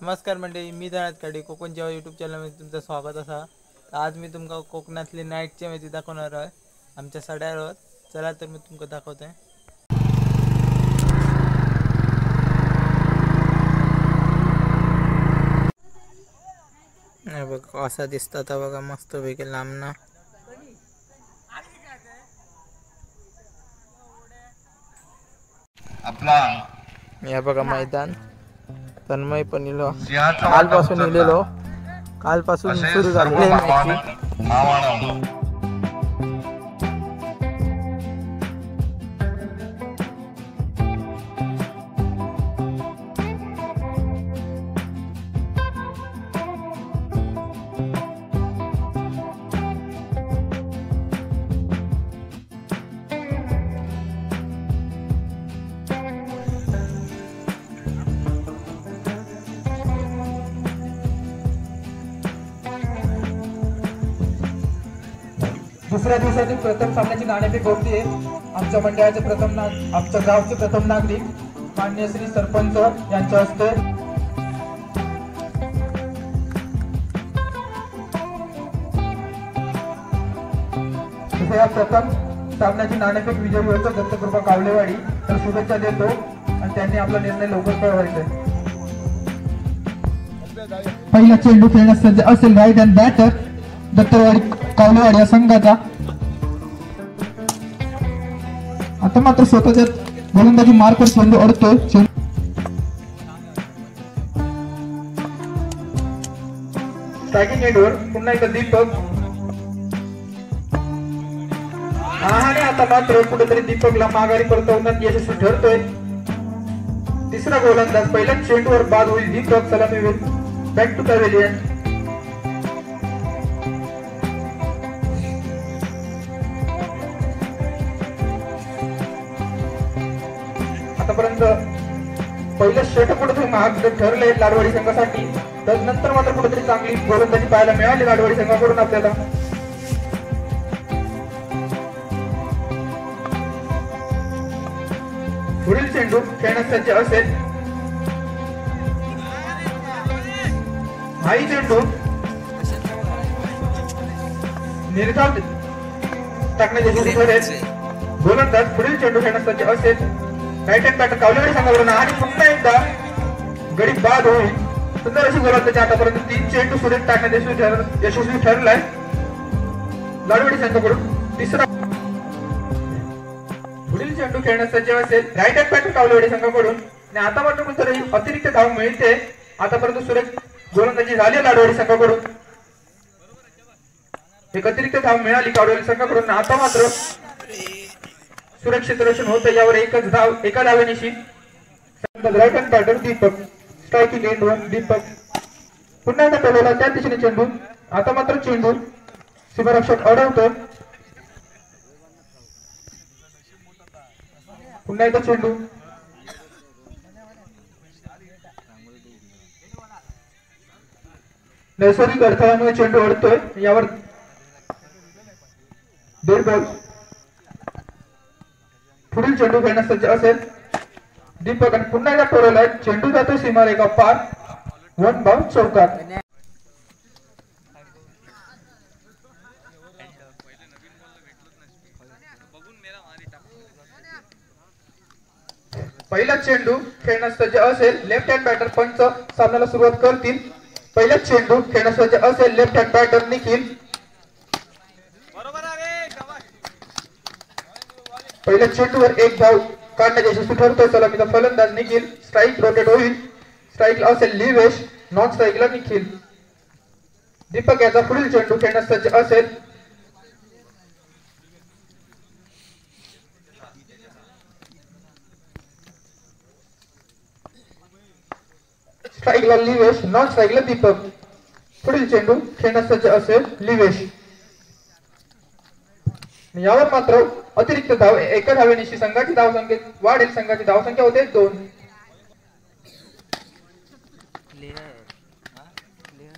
नमस्कार मंडळी, मी धनात काडी कोकण जेव्हा यूट्यूब चॅनलमध्ये तुमचं स्वागत असा. आज मी तुमका कोकणातली नाईटची माहिती दाखवणार आहे आमच्या सड्यावर. चला तर मी तुमका दाखवतोय. बघा असा दिसतं आता बघा, मस्त पैकी लांबना. आपला या बघा मैदान. तन्मय पण इलो, कालपासून इलेलो, कालपासून सुरू झाले मॅच. दुसऱ्या दिवसातील प्रथम सामन्याची नाणेफेक होती आहे. आमच्या मंडळाचे आमच्या गावचे प्रथम नागरिक माननीय श्री सरपंच यांच्या हस्ते प्रथम सामन्याची नाणेफेक विजयी होतो दत्तकृपा कावलेवाडी. तर शुभेच्छा देतो आणि त्यांनी आपला निर्णय लवकर कळवायचा आहे. पहिला चेंडू खेळण्यास सज्ज असेल राईट हँड बॅटर दत्तवाडी कावलेवाडी या संघाचा. आता मात्र स्वतःच्या गोलंदाजी मार्कवर चेंडू अडतोय. स्ट्रायकिंग एंडवर पुन्हा एकदा दीपक. आणि आता मात्र कुठेतरी दीपकला माघारी परतवण्यात यशस्वी ठरतोय. तिसरा गोलंदाज पहिल्या चेंडूवर बाद होईल. दीपक सलामी बॅक टू पॅव्हेलियन. आतापर्यंत पहिलं षटक कुठेतरी महाग ठरले लाडवाडी संघासाठी. तर नंतर मात्र कुठेतरी चांगली गोलंदाजी पाहायला मिळाली लाडवाडी संघाकडून आपल्याला. पुढील चेंडू खेळण्यास सज्ज असेल. हाही चेंडू निर्धाव टाकण्याची ठरेल. गोलंदाज पुढील चेंडू खेळण्यास सज्ज असेल. राईट हँड बॅटर कावलेवाडी संघाकडून आणि पुन्हा एकदा गडी बाद होईल. सुंदर अशी गोलंदाजी. आतापर्यंत 3 चेंडू सुरेख टाकण्यात यशस्वी ठरलाय लाडवाडी संघाकडून. तिसरा पुढील चेंडू खेळण्यास सज्ज असेल. राईट हँड बॅटर कावलेवाडी संघाकडून आणि आता मात्र कुठेतरी अतिरिक्त धाव मिळते. आतापर्यंत सुरेख गोलंदाजी झाली लाडवाडी संघाकडून. एक अतिरिक्त धाव मिळाली कावलेवाडी संघाकडून. आता मात्र सुरक्षित रक्षण होतं. यावर एकच धाव एका धावेनिशी. Right hand batter Deepak. Striking एंडवर दीपक. पुन्हा एकदा टोलवला त्या दिशेने चेंडू. आता मात्र चेंडू सीमारक्षक अडवतो. पुन्हा एकदा चेंडू. नैसर्गिक अडथळ्यामुळे चेंडू अडतोय. यावर डेड बॉल. पुढील चेंडू खेळण्यास सज्ज असेल दीपक आणि पुन्हा एकदा टोलवलाय. चेंडू जातो सीमारेखा पार. 1 बाउंड चौकात. पहिला चेंडू खेळण्यास सज्ज असेल. लेफ्ट हँड बॅटर पंच सामन्याला सुरुवात करतील. पहिला चेंडू खेळण्यास सज्ज असेल लेफ्ट हँड बॅटर निखिल. पहिल्या चेंडूवर एक धाव काढण्यात यशस्वी ठरतोय सलामीचा फलंदाज निखिल. स्ट्राईक रोटेट होईल. स्ट्राईकला असेल लिवेश, नॉन स्ट्राईकला निखिल. दीपक याचा पुढील चेंडू खेळण्यास सज्ज असेल. स्ट्राईकला लिवेश, नॉन स्ट्राईकला दीपक. पुढील चेंडू खेळण्यास सज्ज असेल लिवेश. यावर मात्र अतिरिक्त धाव एका धावेनिशी संघाची धावसंख्या वाढेल. संघाची धावसंख्या होते 2.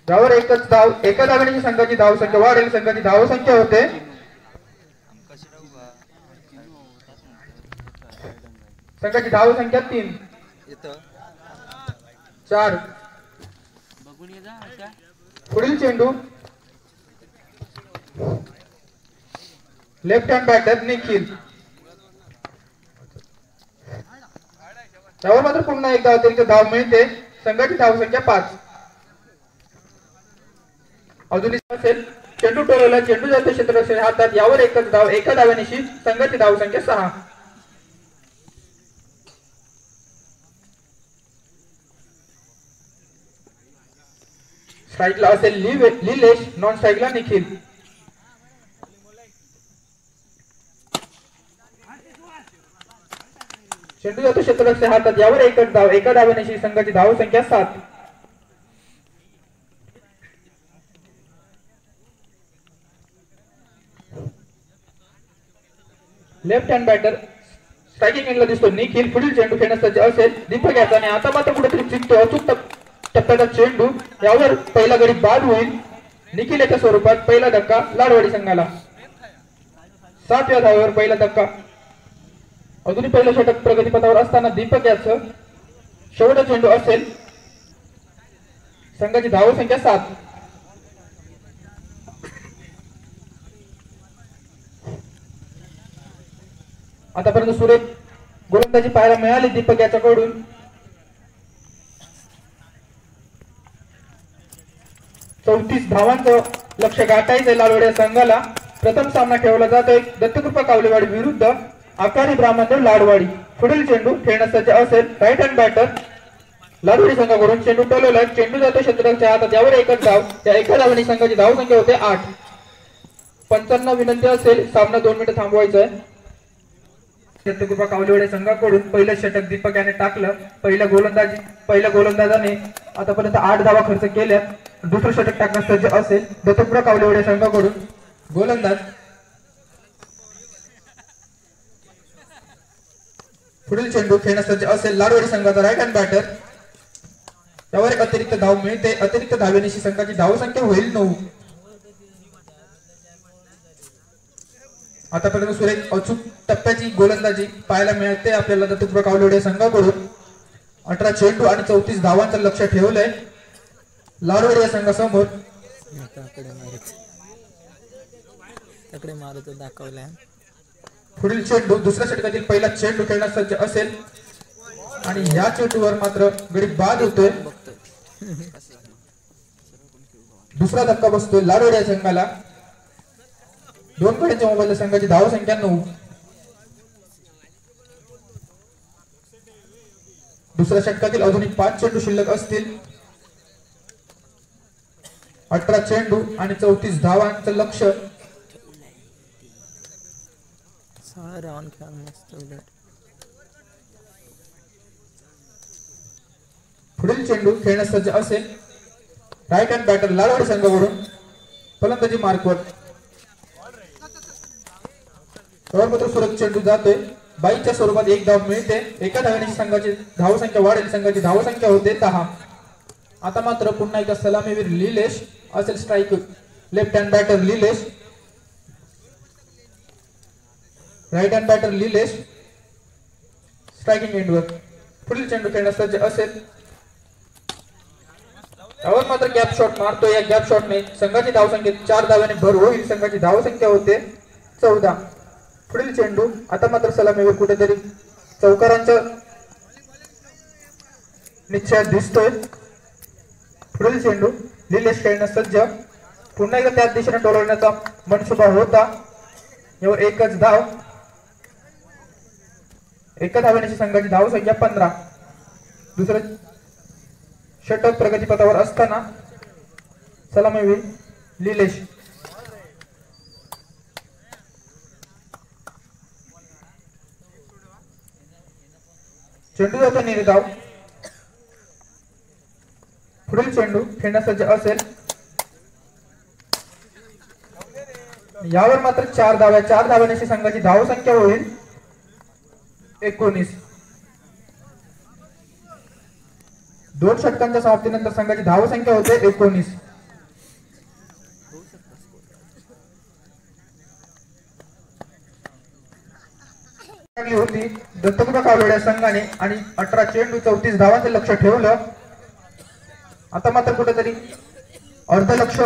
यावर एकच धाव एका धावेनिशी संघाची धावसंख्या वाढेल. संघाची धावसंख्या होते संघाची धावसंख्या 3 4 पुढील चेंडू लेफ्ट हँड बॅटर निखिल, त्यावर मात्र पुन्हा एकदा अतिरिक्त धाव मिळते. संघाची धाव संख्या 5. अजून असेल चेंडू टोलवला, चेंडू जातो क्षेत्ररक्षण हातात, यावर एकच धाव, एका धावेनिशी संघाची धाव संख्या 6. स्ट्राईकला असेल लिलेश, नॉन स्ट्राईकला निखिल. चेंडू जातो क्षेत्ररक्षण हातात, यावर एकच धाव, एका धावेनिशी संघाची धाव संख्या 7. लेफ्ट हँड बॅटर स्ट्रायकिंग एंडला दिसतो निखिल. पुढील चेंडू खेळण्यास सज्ज असेल दीपक याचा, आणि आता मात्र कुठेतरी चुकतो. अचूक टप्प्याचा चेंडू, यावर पहिला गडी बाद होईल. निखिल याच्या स्वरूपात पहिला धक्का लाडवाडी संघाला. 7व्या धावेवर पहिला धक्का. अजूनही पहिलं षटक प्रगतीपथावर असताना दीपक याचं शेवटचा चेंडू असेल. संघाची धाव संख्या 7. आतापर्यंत सुरेख गोलंदाजी पाहायला मिळाली दीपक याच्याकडून. चौतीस धावांचं लक्ष गाठायचंय लालवड्या संघाला. प्रथम सामना खेळवला जातोय दत्तकृपा कावलेवाडी विरुद्ध आकारी ब्राह्मणदेव लाडवाडी. पुढील चेंडू खेळण्यास सज्ज असेल राईट हँड बॅटर लाडवाडी संघाकडून. चेंडू टोलवला, चेंडू जातो क्षेत्ररक्षणाच्या हातात, यावर एकच धाव, त्या एका धावाने संघाची धाव संख्या होते 8. 55 विनंती असेल सामना 2 मिनिटं थांबवायचा आहे. दत्तकृपा कावलेवाडी संघाकडून पहिलं षटक दीपक याने टाकलं. पहिल्या गोलंदाजाने आतापर्यंत 8 धावा खर्च केल्या. दुसरं षटक टाकण्यास सज्ज असेल दत्तकृपा कावलेवाडी संघाकडून गोलंदाज. पुढील चेंडू खेळण्यास सज्ज असेल लाडवाडी संघाचा राईट हँड बॅटर, त्यावर एक अतिरिक्त धाव मिळते. अतिरिक्त धावेनिशी संघाची धाव संख्या होईल 9. आतापर्यंत सुरेख अचूक टप्प्याची गोलंदाजी पाहायला मिळते आपल्याला दत्तकृपा कावलेवाडी संघाकडून. 18 चेंडू आणि 34 धावांचं लक्ष ठेवलंय लाडवाडी या संघासमोर. दाखवलाय. पुढील चेंडू दुसऱ्या षटकातील पहिला चेंडू खेळण्यास सज्ज असेल, आणि या चेंडूवर मात्र गडी बाद होतोय. दुसरा धक्का बसतोय लाडवाडी या संघाला. 2 कड्यांच्या मोबाईल संघाची धाव संख्या 9. दुसऱ्या षटकातील अजूनही 5 चेंडू शिल्लक असतील. 18 चेंडू आणि 34 धावांचं लक्ष. पुढील चेंडू खेळण्यास सज्ज असेल राईट हँड बॅटर लालवाडी संघाकडून. फलंदाजी मार्कवर मात्र सुरक्षित चेंडू जातोय. 22च्या स्वरूपात एक धाव मिळते. एका धावेने संघाची धाव संख्या वाढेल. संघाची धाव संख्या होते 10. आता मात्र पुन्हा एकदा सलामीवीर लिलेश असेल strike. Left hand batter Lilesh, right hand batter Lilesh striking एंडवर. पुढील चेंडू खेळण्यास सज्ज असेल. त्यावर मात्र गॅप शॉट मारतो. या गॅप शॉटने संघाची धाव संख्येत 4 धाव्याने भर होईल. संघाची धाव संख्या होते 14. पुढील चेंडू आता मात्र सलामीवर कुठेतरी चौकारांच्या निश्चयात दिसतोय. पुढील चेंडू लिलेश खेळण्यास सज्ज. पुन्हा एकदा त्याच दिशेने टोलवण्याचा मनसुबा होता. यावर एकच धाव, एका धावेने संघाची धाव संख्या 15. दुसरं षटक प्रगतीपथावर असताना सलामीवीर लिलेश. चेंडू जातो निर्धाव. पुढील चेंडू खेळण्यास सज्ज असेल. यावर मात्र 4 धाव्या. 4 धाव्याने संघाची धाव संख्या होईल 19. 2 षटकांच्या समाप्तीनंतर संघाची धाव संख्या होते 19. होती दत्तकृपा कावलेवाडी संघाने आणि 18 चेंडू 34 धावांचं लक्ष ठेवलं. आता मात्र कुठेतरी अर्ध लक्ष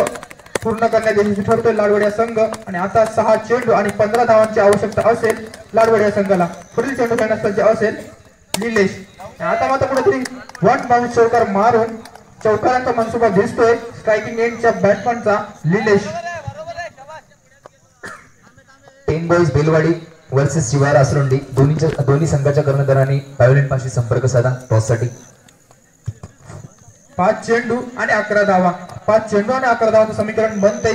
पूर्ण करण्यात यशस्वी ठरतोय लाडवडिया संघ आणि आता 6 चेंडू आणि 15 धावांची आवश्यकता असेल लाडवडिया संघाला. पुढील चेंडू खेळण्यास सज्ज असेल निलेश. आता मात्र कुठेतरी वन बाउंस चौकार मारून चौकारांचा मनसुबा दिसतोय स्ट्रायकिंग एंडच्या बॅट्समनचा निलेश. 10 बॉईज बेलवाडी वर्सेस शिवार आसरोंडी दोन्ही संघाच्या कर्णधारांनी पायोलेट पाशी संपर्क साधा टॉससाठी. 5 चेंडू आणि 11 धावा. 5 चेंडू आणि 11 धावांचं समीकरण बनतंय.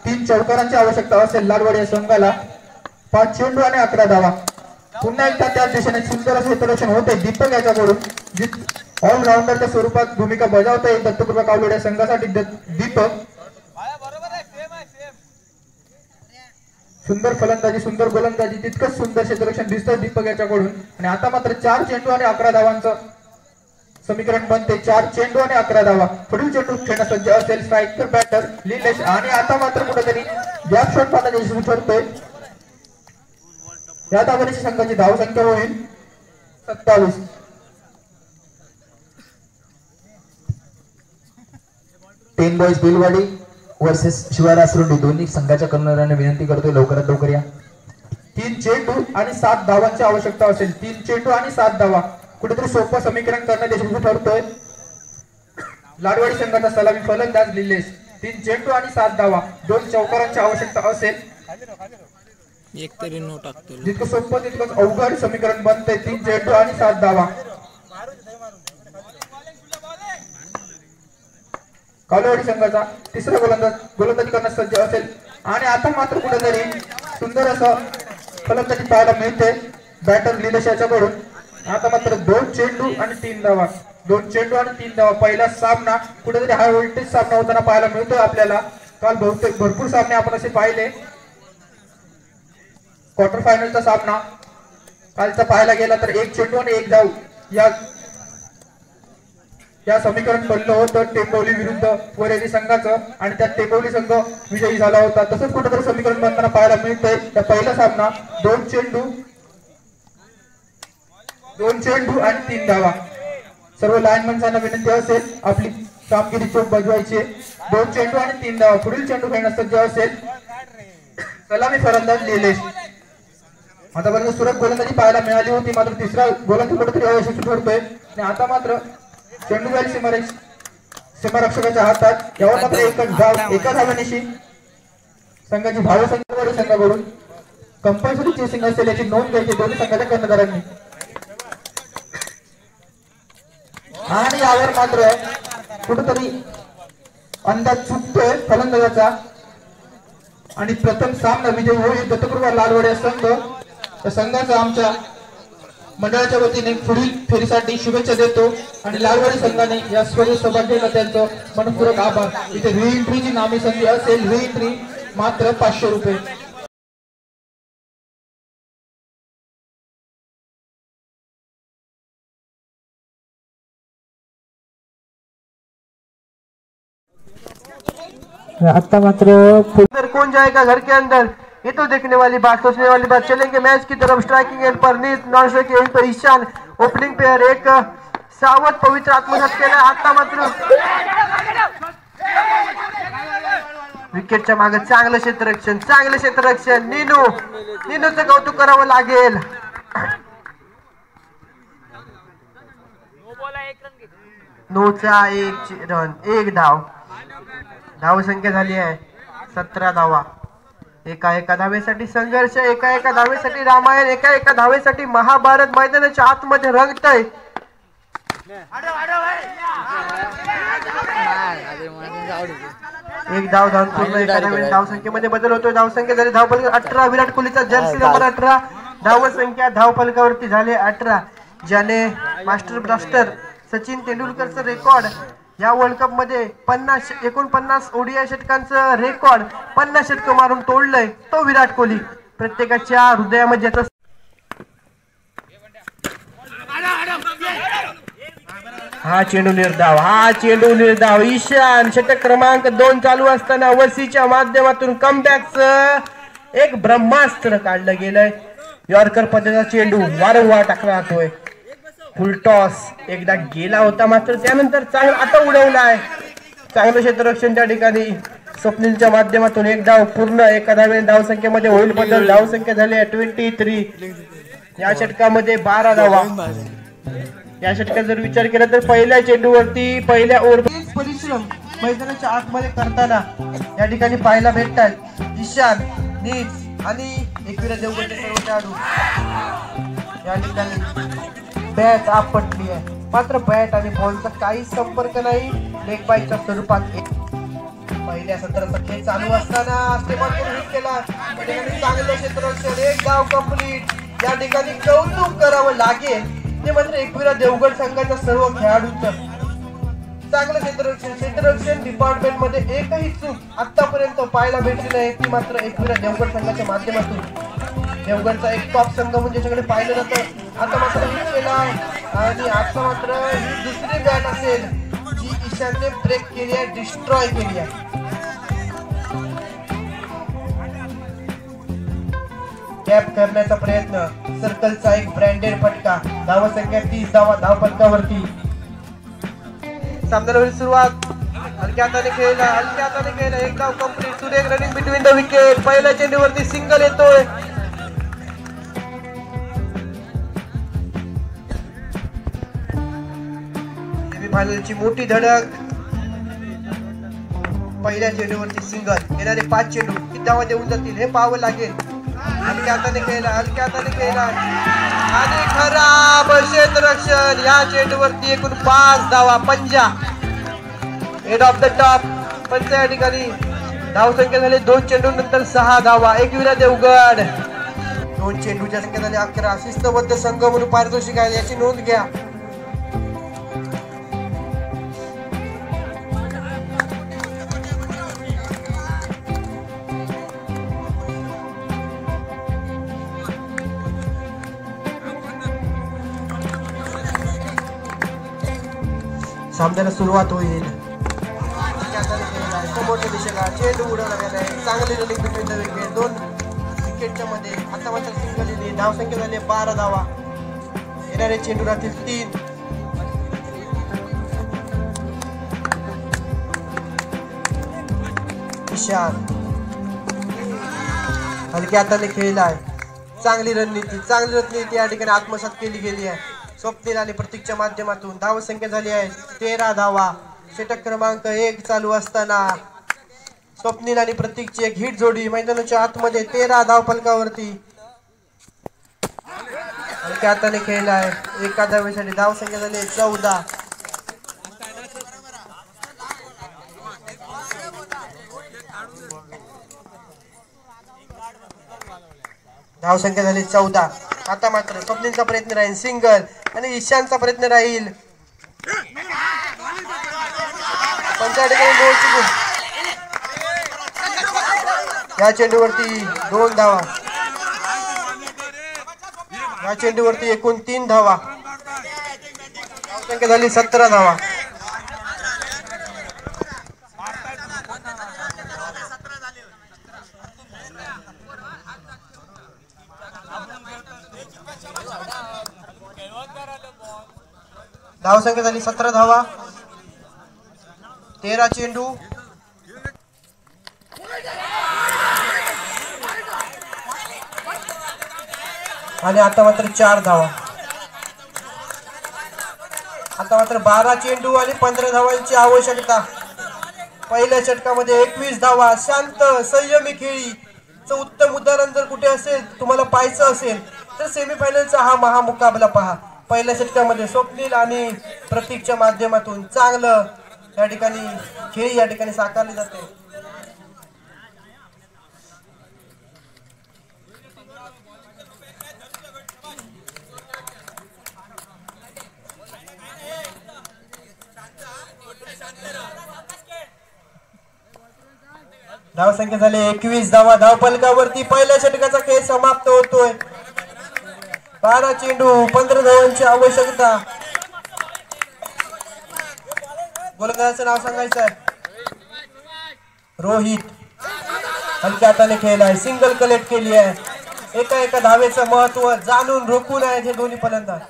3 चौकारांची आवश्यकता असेल लालवाडी संघाला. 5 चेंडू आणि 11 धावा. पुन्हा एकदा त्याच दिशेने सुंदर असे प्रदर्शन होते दीपक याच्याकडून. ऑलराऊंडरच्या स्वरूपात भूमिका बजावता येईल दत्तकृपा कावलोड्या संघासाठी दीपक. सुंदर फलंदाजी सुंदर गोलंदाजी तितकंच सुंदर क्षेत्ररक्षण दिसतं दीपक याच्याकडून. आणि आता मात्र 4 चेंडू आणि 11 धावांचं समीकरण बनते. 4 चेंडू आणि 11 धावा. पुढील चेंडू खेळण्यास सज्ज असेल स्ट्रायकर बॅटर निलेश. आणि आता मात्र कुठेतरी गॅप शॉट पाहण्याची यशस्वी ठरतोय. या धावण्याची संघाची धाव संख्या होईल 27. 10 बॉईज बेलवाडी वर्सेस शिवार आसरोंडी दोन्ही संघाच्या कर्णधारांना विनंती करतोय लवकरात लवकर या. 3 चेंडू आणि 7 धावांची आवश्यकता असेल. 3 चेंडू आणि 7 धावा. कुठेतरी सोपं समीकरण करण्यात यशस्वी ठरतोय लाडवाडी संघाचा सलामी फलंदाज निलेश. 3 चेंडू आणि 7 धावा. 2 चौकारांची आवश्यकता असेल. एक तरी नो टाकतो. जितकं सोपं तितकंच अवघड समीकरण बनतंय. 3 चेंडू आणि 7 धावा. कावलेवाडी संघाचा तिसरा गोलंदाजी करण्यास सज्ज असेल. आणि आता मात्र कुठेतरी सुंदर असं फलंदाजी पाहायला मिळते बॅटर निलेश याच्याकडून. आता मात्र 2 चेंडू आणि 3 धावा. 2 चेंडू आणि 3 धावा. पहिला सामना कुठेतरी हाय व्होल्टेज सामना होताना पाहायला मिळतोय आपल्याला. काल बहुतेक भरपूर सामने आपण असे पाहिले. क्वार्टर फायनलचा सामना कालचा पाहायला गेला तर 1 चेंडू आणि 1 धाव या समीकरण बनलं होतं टेंबवली विरुद्ध वरेरी संघाचं. आणि त्यात टेंबवली संघ विजयी झाला होता. तसंच कुठेतरी समीकरण बनताना पाहायला मिळतंय. त्या पहिला सामना 2 चेंडू आणि 3 धावा. सर्व लाईनमॅन्सना विनंती असेल आपली कामगिरी चोख बजवायची. 2 चेंडू आणि 3 धावा. पुढील चेंडू खेळण्यास सज्ज असेल सलामी फलंदाज निलेश. आतापर्यंत सुरत गोलंदाजी पाहायला मिळाली होती मात्र तिसरा गोलंदाज कुठेतरी अयशस्वी ठरतोय. आणि आता मात्र चेंडू जाईल सीमारक्षकाच्या हातात. यावर मात्र एकच धाव. एका धावानिशी संघाची भाव संघाकडून कंपल्सरी चेसिंग असेल याची नोंद घ्यायची दोन्ही संघाच्या कर्णधारांनी. आणि यावर मात्र कुठेतरी अंदाज चुकतोय फलंदाजाचा. आणि प्रथम सामना विजयी होईल दत्तकृपा लालवड्या संघ. त्या संघाचा आमच्या मंडळाच्या वतीने पुढील फेरीसाठी शुभेच्छा देतो. आणि लालवाडी संघाने या स्पर्धेत सहभाग घेतला त्यांचं मनपूर्वक आभार. इथे रिएंट्रीची नामी संधी असेल. रिएंट्री मात्र 500 रुपये. आता मात्र कौन जाएगा घर के अंदर ये तो देखने वाली बात सोचने वाली बात. चलेंगे मैच की तरफ. स्ट्राइकिंग एंड पर नीत नॉन स्ट्राइकिंग एंड पर ईशान. ओपनिंग पेयर एक सावध पवित्र आत्मसात केला. आता मात्र विकेटच्या मागे चांगलं क्षेत्ररक्षण नीनूचं कौतुक करावं लागेल. नोचा 1 रन 1 धाव. धाव संख्या झाली आहे 17 धावा. एका धावेसाठी संघर्ष. एका धावेसाठी रामायण. एका धावेसाठी महाभारत मैदानाच्या आतमध्ये रंगतय. एक धाव धावून पूर्ण एका धावेने धाव संख्येमध्ये बदल होतोय. धाव संख्या झाली धाव फलक 18. विराट कोहलीचा जर्सी नंबर 18. धाव संख्या धाव फलकावरती झाले 18. ज्याने मास्टर ब्लास्टर सचिन तेंडुलकरचं रेकॉर्ड या वर्ल्ड कप मध्ये 49 ओडीआय षटकांचं रेकॉर्ड 50 षटकं मारून तोडलंय तो विराट कोहली. प्रत्येकाच्या हृदयामध्ये हा चेंडू निर्धाव. ईशान षटक क्रमांक 2 चालू असताना वसीच्या माध्यमातून कमबॅकचं एक ब्रह्मास्त्र काढलं गेलंय. यॉर्कर पद्धतीचा चेंडू वारंवार टाकला जातोय. फुल टॉस एकदा गेला होता, मात्र त्यानंतर चांगला आता उडवलाय. चांगलं क्षेत्ररक्षण त्या ठिकाणी स्वप्नीलच्या माध्यमातून. एक धाव पूर्ण, एका धावेने धावसंख्येमध्ये होईल बदल. धावसंख्या झाली 23. या षटकामध्ये 12 धावा. या षटकात जर विचार केला तर पहिल्या चेंडूवरती पहिल्या ओव्हर परिश्रम मैदानाच्या आतमध्ये करताना या ठिकाणी पाहायला भेटतात. ईशान, नीच आणि एकविरा देवगडचे सर्व खेळाडू या ठिकाणी बॅट आपटली आहे, मात्र बॅट आणि बॉलचा काही संपर्क नाही. लेग बायच्या स्वरूपात पहिल्या सत्राचा खेळ चालू असताना हिट केला. चांगले क्षेत्ररक्षण, एक धाव कंप्लीट. या ठिकाणी कौतुक करावं लागेल ते मात्र एकविरा देवगड संघाच्या सर्व खेळाडूंचं चांगलं क्षेत्ररक्षण डिपार्टमेंट मध्ये एकही चूक आतापर्यंत पाहायला भेटली नाही. ती मात्र एकविरा देवगड संघाच्या माध्यमातून. देवगडचा एक टॉप संघ म्हणजे त्याच्याकडे पाहिलं जातं. आता मात्र हिट केला आणि आता मात्र ही दुसरी बॅट असेल जी ईशानने ब्रेक केली आहे, डिस्ट्रॉय केली आहे. कॅप करण्याचा प्रयत्न, सर्कलचा एक ब्रँडेड फटका. धावसंख्या 30 धावा धावफलकावरती. सामन्याला होईल सुरुवात. हलक्या हाताने खेळला, एक धाव कंप्लीट. सुरेख रनिंग बिटवीन द विकेट. पहिल्या चेंडूवरती सिंगल येतोय. सेमीफायनलची मोठी धडक. पहिल्या चेंडूवरती सिंगल. येणारे 5 चेंडू किती धावा देऊन जातील हे पाहावं लागेल. हलक्या हाताने खेळला आणि खराब क्षेत्ररक्षण. या चेंडूवरती एकूण 5 धावा. पंजा हेड ऑफ द टॉप. पंच या ठिकाणी धावसंख्या झाली 2 चेंडू नंतर 6 धावा. एकविरा देवगड 2 चेंडूच्या संख्या झाली 11. शिस्तबद्ध संघ म्हणून पारितोषिक आहे, याची नोंद घ्या. सामन्याला सुरुवात होईल. समोरच्या दिशेला चेंडू उडवला गेलाय. चांगली रनिंग बिटवीन द विकेट. 2 विकेटच्या मध्ये आता मात्र सिंगल येईल. धावसंख्या झाली 12 धावा. येणारे चेंडू राहतील 3. ईशान हलक्या हाताने खेळलाय. चांगली रणनीती या ठिकाणी आत्मसात केली गेली आहे स्वप्नील आणि प्रतीकच्या माध्यमातून. धावसंख्या झाली आहे 13 धावा. षटक क्रमांक 1 चालू असताना स्वप्नील आणि प्रतीकची एक हिट जोडी मैदानाच्या आतमध्ये 13 धावफलकावरती. हलक्या हाताने खेळलाय. एका धावेसाठी धावसंख्या झाली 14. धावसंख्या झाली 14. आता मात्र स्वप्नीलचा प्रयत्न राहील सिंगल आणि ईशानचा प्रयत्न राहील. या चेंडूवरती 2 धावा. या चेंडूवरती एकूण 3 धावा. धावसंख्या झाली 17 धावा. धावसंख्या झाली 17 धावा. 13 चेंडू. आणि आता मात्र 4 धावा. आता मात्र 12 चेंडू आणि 15 धावांची आवश्यकता. पहिल्या षटकामध्ये 21 धावा. शांत संयमी खेळीचं उत्तम उदाहरण जर कुठे असेल तुम्हाला पाहायचं असेल तर सेमीफायनलचा हा महामुकाबला पहा. पहिल्या षटकामध्ये स्वप्नील आणि प्रतीकच्या माध्यमातून चांगलं या ठिकाणी खेळी या ठिकाणी साकारली जाते. धावसंख्या झाली 21 धावा. धावफलकावरती पहिल्या षटकाचा खेळ समाप्त होतोय. 12 चेंडू 15 धावांची आवश्यकता. गोलंदाजाचं नाव सांगायचं आहे रोहित. हलक्या हाताने खेळलाय. सिंगल कलेक्ट केली आहे. एका धावेचं महत्व जाणून रोखून आहेत हे दोन्ही फलंदाज.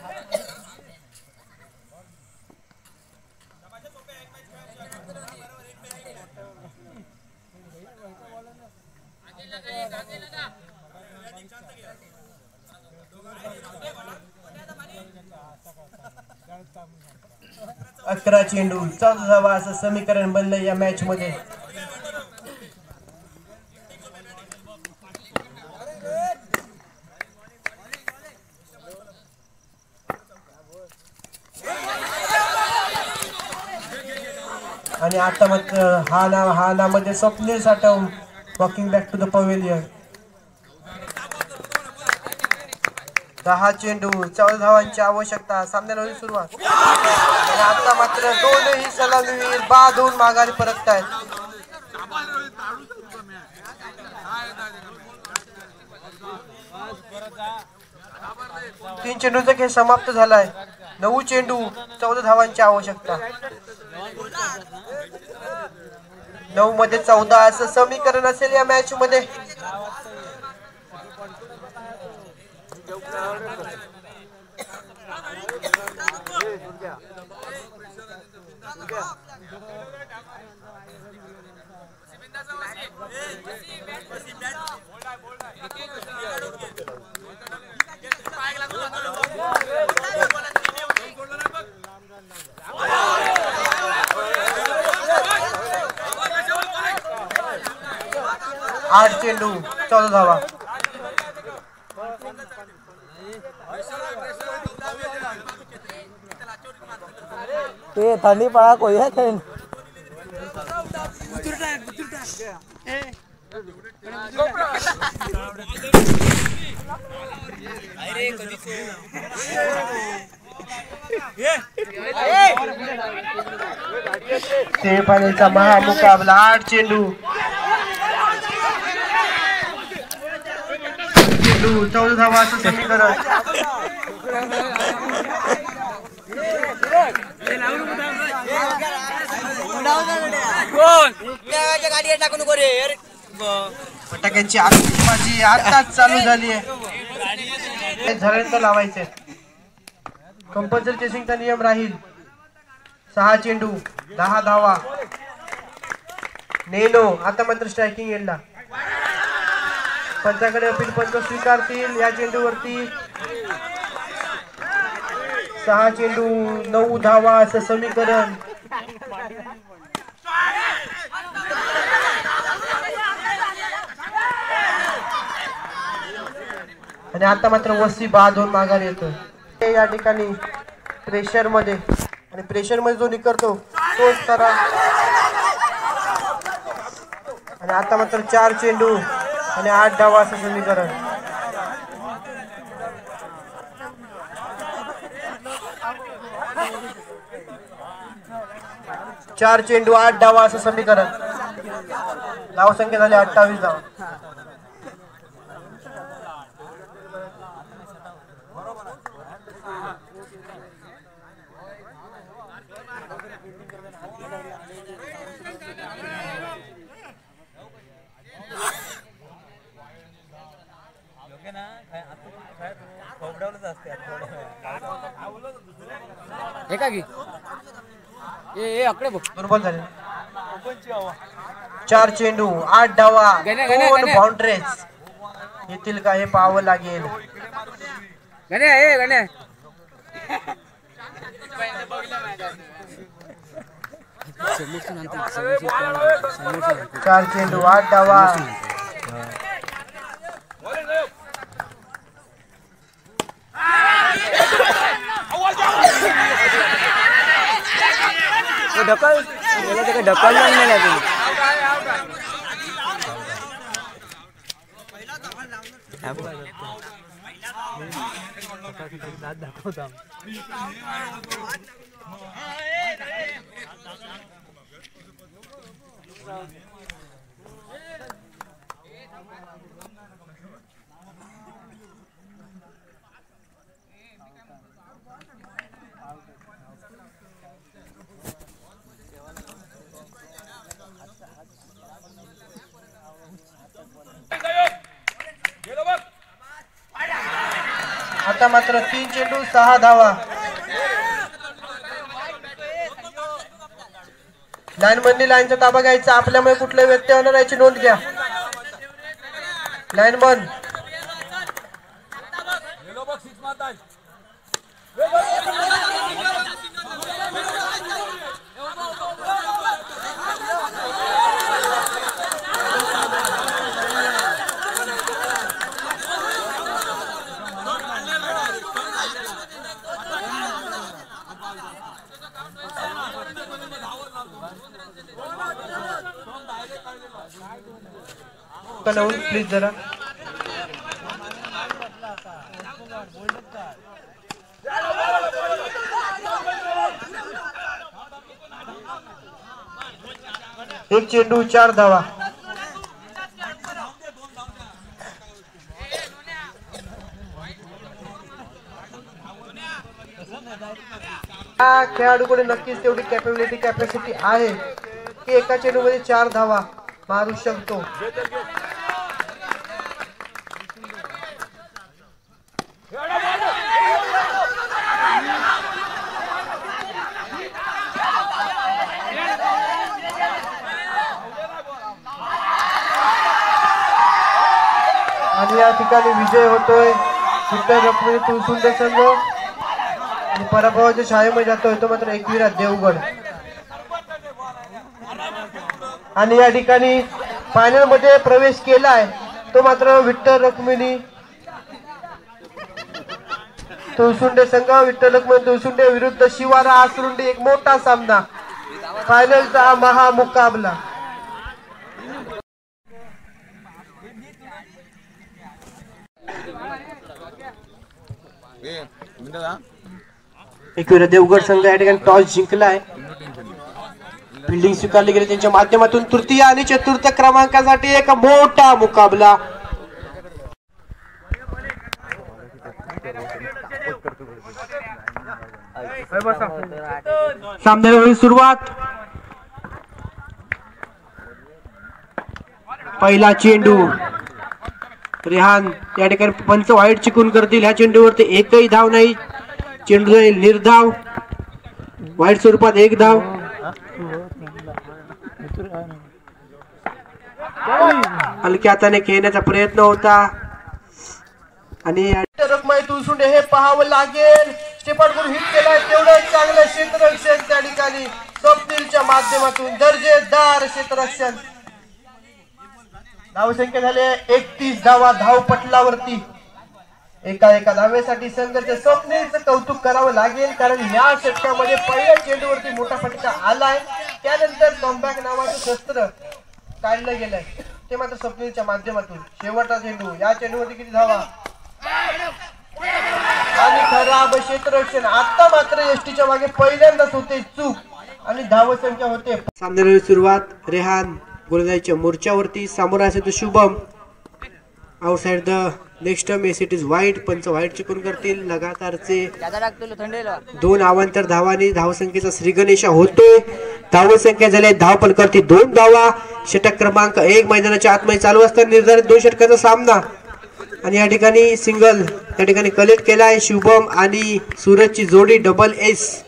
11 चेंडू 14 धावा असं समीकरण बनलं या मॅच मध्ये. आणि आता मात्र हा ना मध्ये Swapnil Sathav walking back to the pavilion. 10 चेंडू 14 धावांची आवश्यकता. सामन्याला होईल सुरुवात. आणि आता मात्र दोनही सलामीवीर बाधून माघारी परततायत. 3 चेंडूचा खेळ समाप्त झालाय. 9 चेंडू 14 धावांची आवश्यकता. 9 मध्ये 14 असं समीकरण असेल या मॅच मध्ये. आठ चेंडू 14 धावा. ते थंडी पड़ा कोई है थे सेमीफायनलचा महामुकाबला. 8 चेंडू 14 धावा असं समीकरण. फटाक्यांची आतिषबाजी आताच चालू झाली आहे. झाल्यानंतर लावायचे. कंपल्सरी चेसिंगचा नियम राहील. 6 चेंडू 10 धावा. नेनो आता मात्र स्ट्रायकिंग एंडला. पंचाकडे अपील पंच स्वीकारतील या चेंडूवरती. 6 चेंडू 9 धावा असं समीकरण. आणि आता मात्र वसी बाधून माघार येतो. या ठिकाणी प्रेशर मध्ये आणि प्रेशर मध्ये जो निकरतो तोच करा. आणि आता मात्र 4 चेंडू आणि 8 धावा असं समीकरण. चार चेंडू 8 धावा असं समीकरण. धावसंख्या झाली 28 धावा. दुर्बल झाले. 4 चेंडू 8 धावा 2 बाउंड्रीज येतील का हे पाहावं लागेल. चार चेंडू 8 धावा. ढकल ढकल नाही लागेल. दाखवता आता मात्र 3 चेंडू 6 धावा. लाईन बंदी लाईनचा ताबा घ्यायचा. आपल्यामुळे कुठलाही व्यत्यय होणार याची नोंद घ्या. लाईन बंद. कलावून प्लीज जरा एक चेंडू 4 धावा. खेळाडूकडे नक्कीच तेवढी कॅपॅसिटी आहे की एका चेंडू मध्ये 4 धावा मारू शकतो. आणि या ठिकाणी विजय होतोय विठ्ठल रखुमाई तुळसुंडे संघ. पराभवाच्या छायेमध्ये जातोय तो मात्र एकविरा देवगड. आणि या ठिकाणी फायनल मध्ये प्रवेश केलाय तो मात्र विठ्ठल रखुमाई तुळसुंडे संघ. विठ्ठल रखुमाई तुळसुंडे विरुद्ध शिवारा आसरुंडे एक मोठा सामना, फायनलचा महामुकाबला. एकविरा देवगड संघ या ठिकाणी टॉस जिंकलाय. फिल्डिंग स्वीकारली गेली त्यांच्या माध्यमातून. तृतीय आणि चतुर्थ क्रमांकासाठी एक मोठा मुकाबला. सामन्याला सुरुवात. पहिला चेंडू रेहान या ठिकाणी पंच वाईट चिकून करतील. ह्या चेंडूवरती एकही धाव नाही. चेंडू जाईल निर्धाव. वाईट स्वरूपात 1 धाव. हलक्या हाताने खेळण्याचा प्रयत्न होता आणि रखुमाई तुळसुंडे हे पाहावं लागेल. स्टेपआउट करून हिट केलाय तेवढं चांगलं क्षेत्ररक्षण त्या ठिकाणी स्वप्नीलच्या माध्यमातून दर्जेदार क्षेत्ररक्षण. धावसंख्या झाले 31 धावा धावपटलावरती. एका धावेसाठी संघाचे स्वप्नीलचं कौतुक करावं लागेल कारण या षटकामध्ये पहिल्या चेंडूवरती मोठा फटका आलाय. त्यानंतर कमबॅक नावाचं शस्त्र काढलं गेलंय ते मात्र स्वप्नीलच्या माध्यमातून. शेवटचा चेंडू. या चेंडूवरती किती धावा आणि खराब क्षेत्ररक्षण. आता मात्र एसटीच्या मागे पहिल्यांदाच होते चूक आणि धावसंख्या होते. सामन्याला सुरुवात. रेहान गोलंदाजीच्या मोर्चावरती. समोर असेल तो शुभम. आउटसाइड द नेक्स्ट मेसेट इज व्हाईट. पंच व्हाईट चिकून करतील. लगातारचे 2 अवांतर धावांनी धावसंख्येचा श्रीगणेशा होतोय. धावसंख्या झाली धावपलकावरती 2 धावा. षटक क्रमांक 1 मैदानाच्या आतमध्ये चालू असताना निर्धारित 2 षटकाचा सामना आणि या ठिकाणी सिंगल त्या ठिकाणी कलेक्ट केलाय शुभम आणि सूरजची जोडी डबल एस.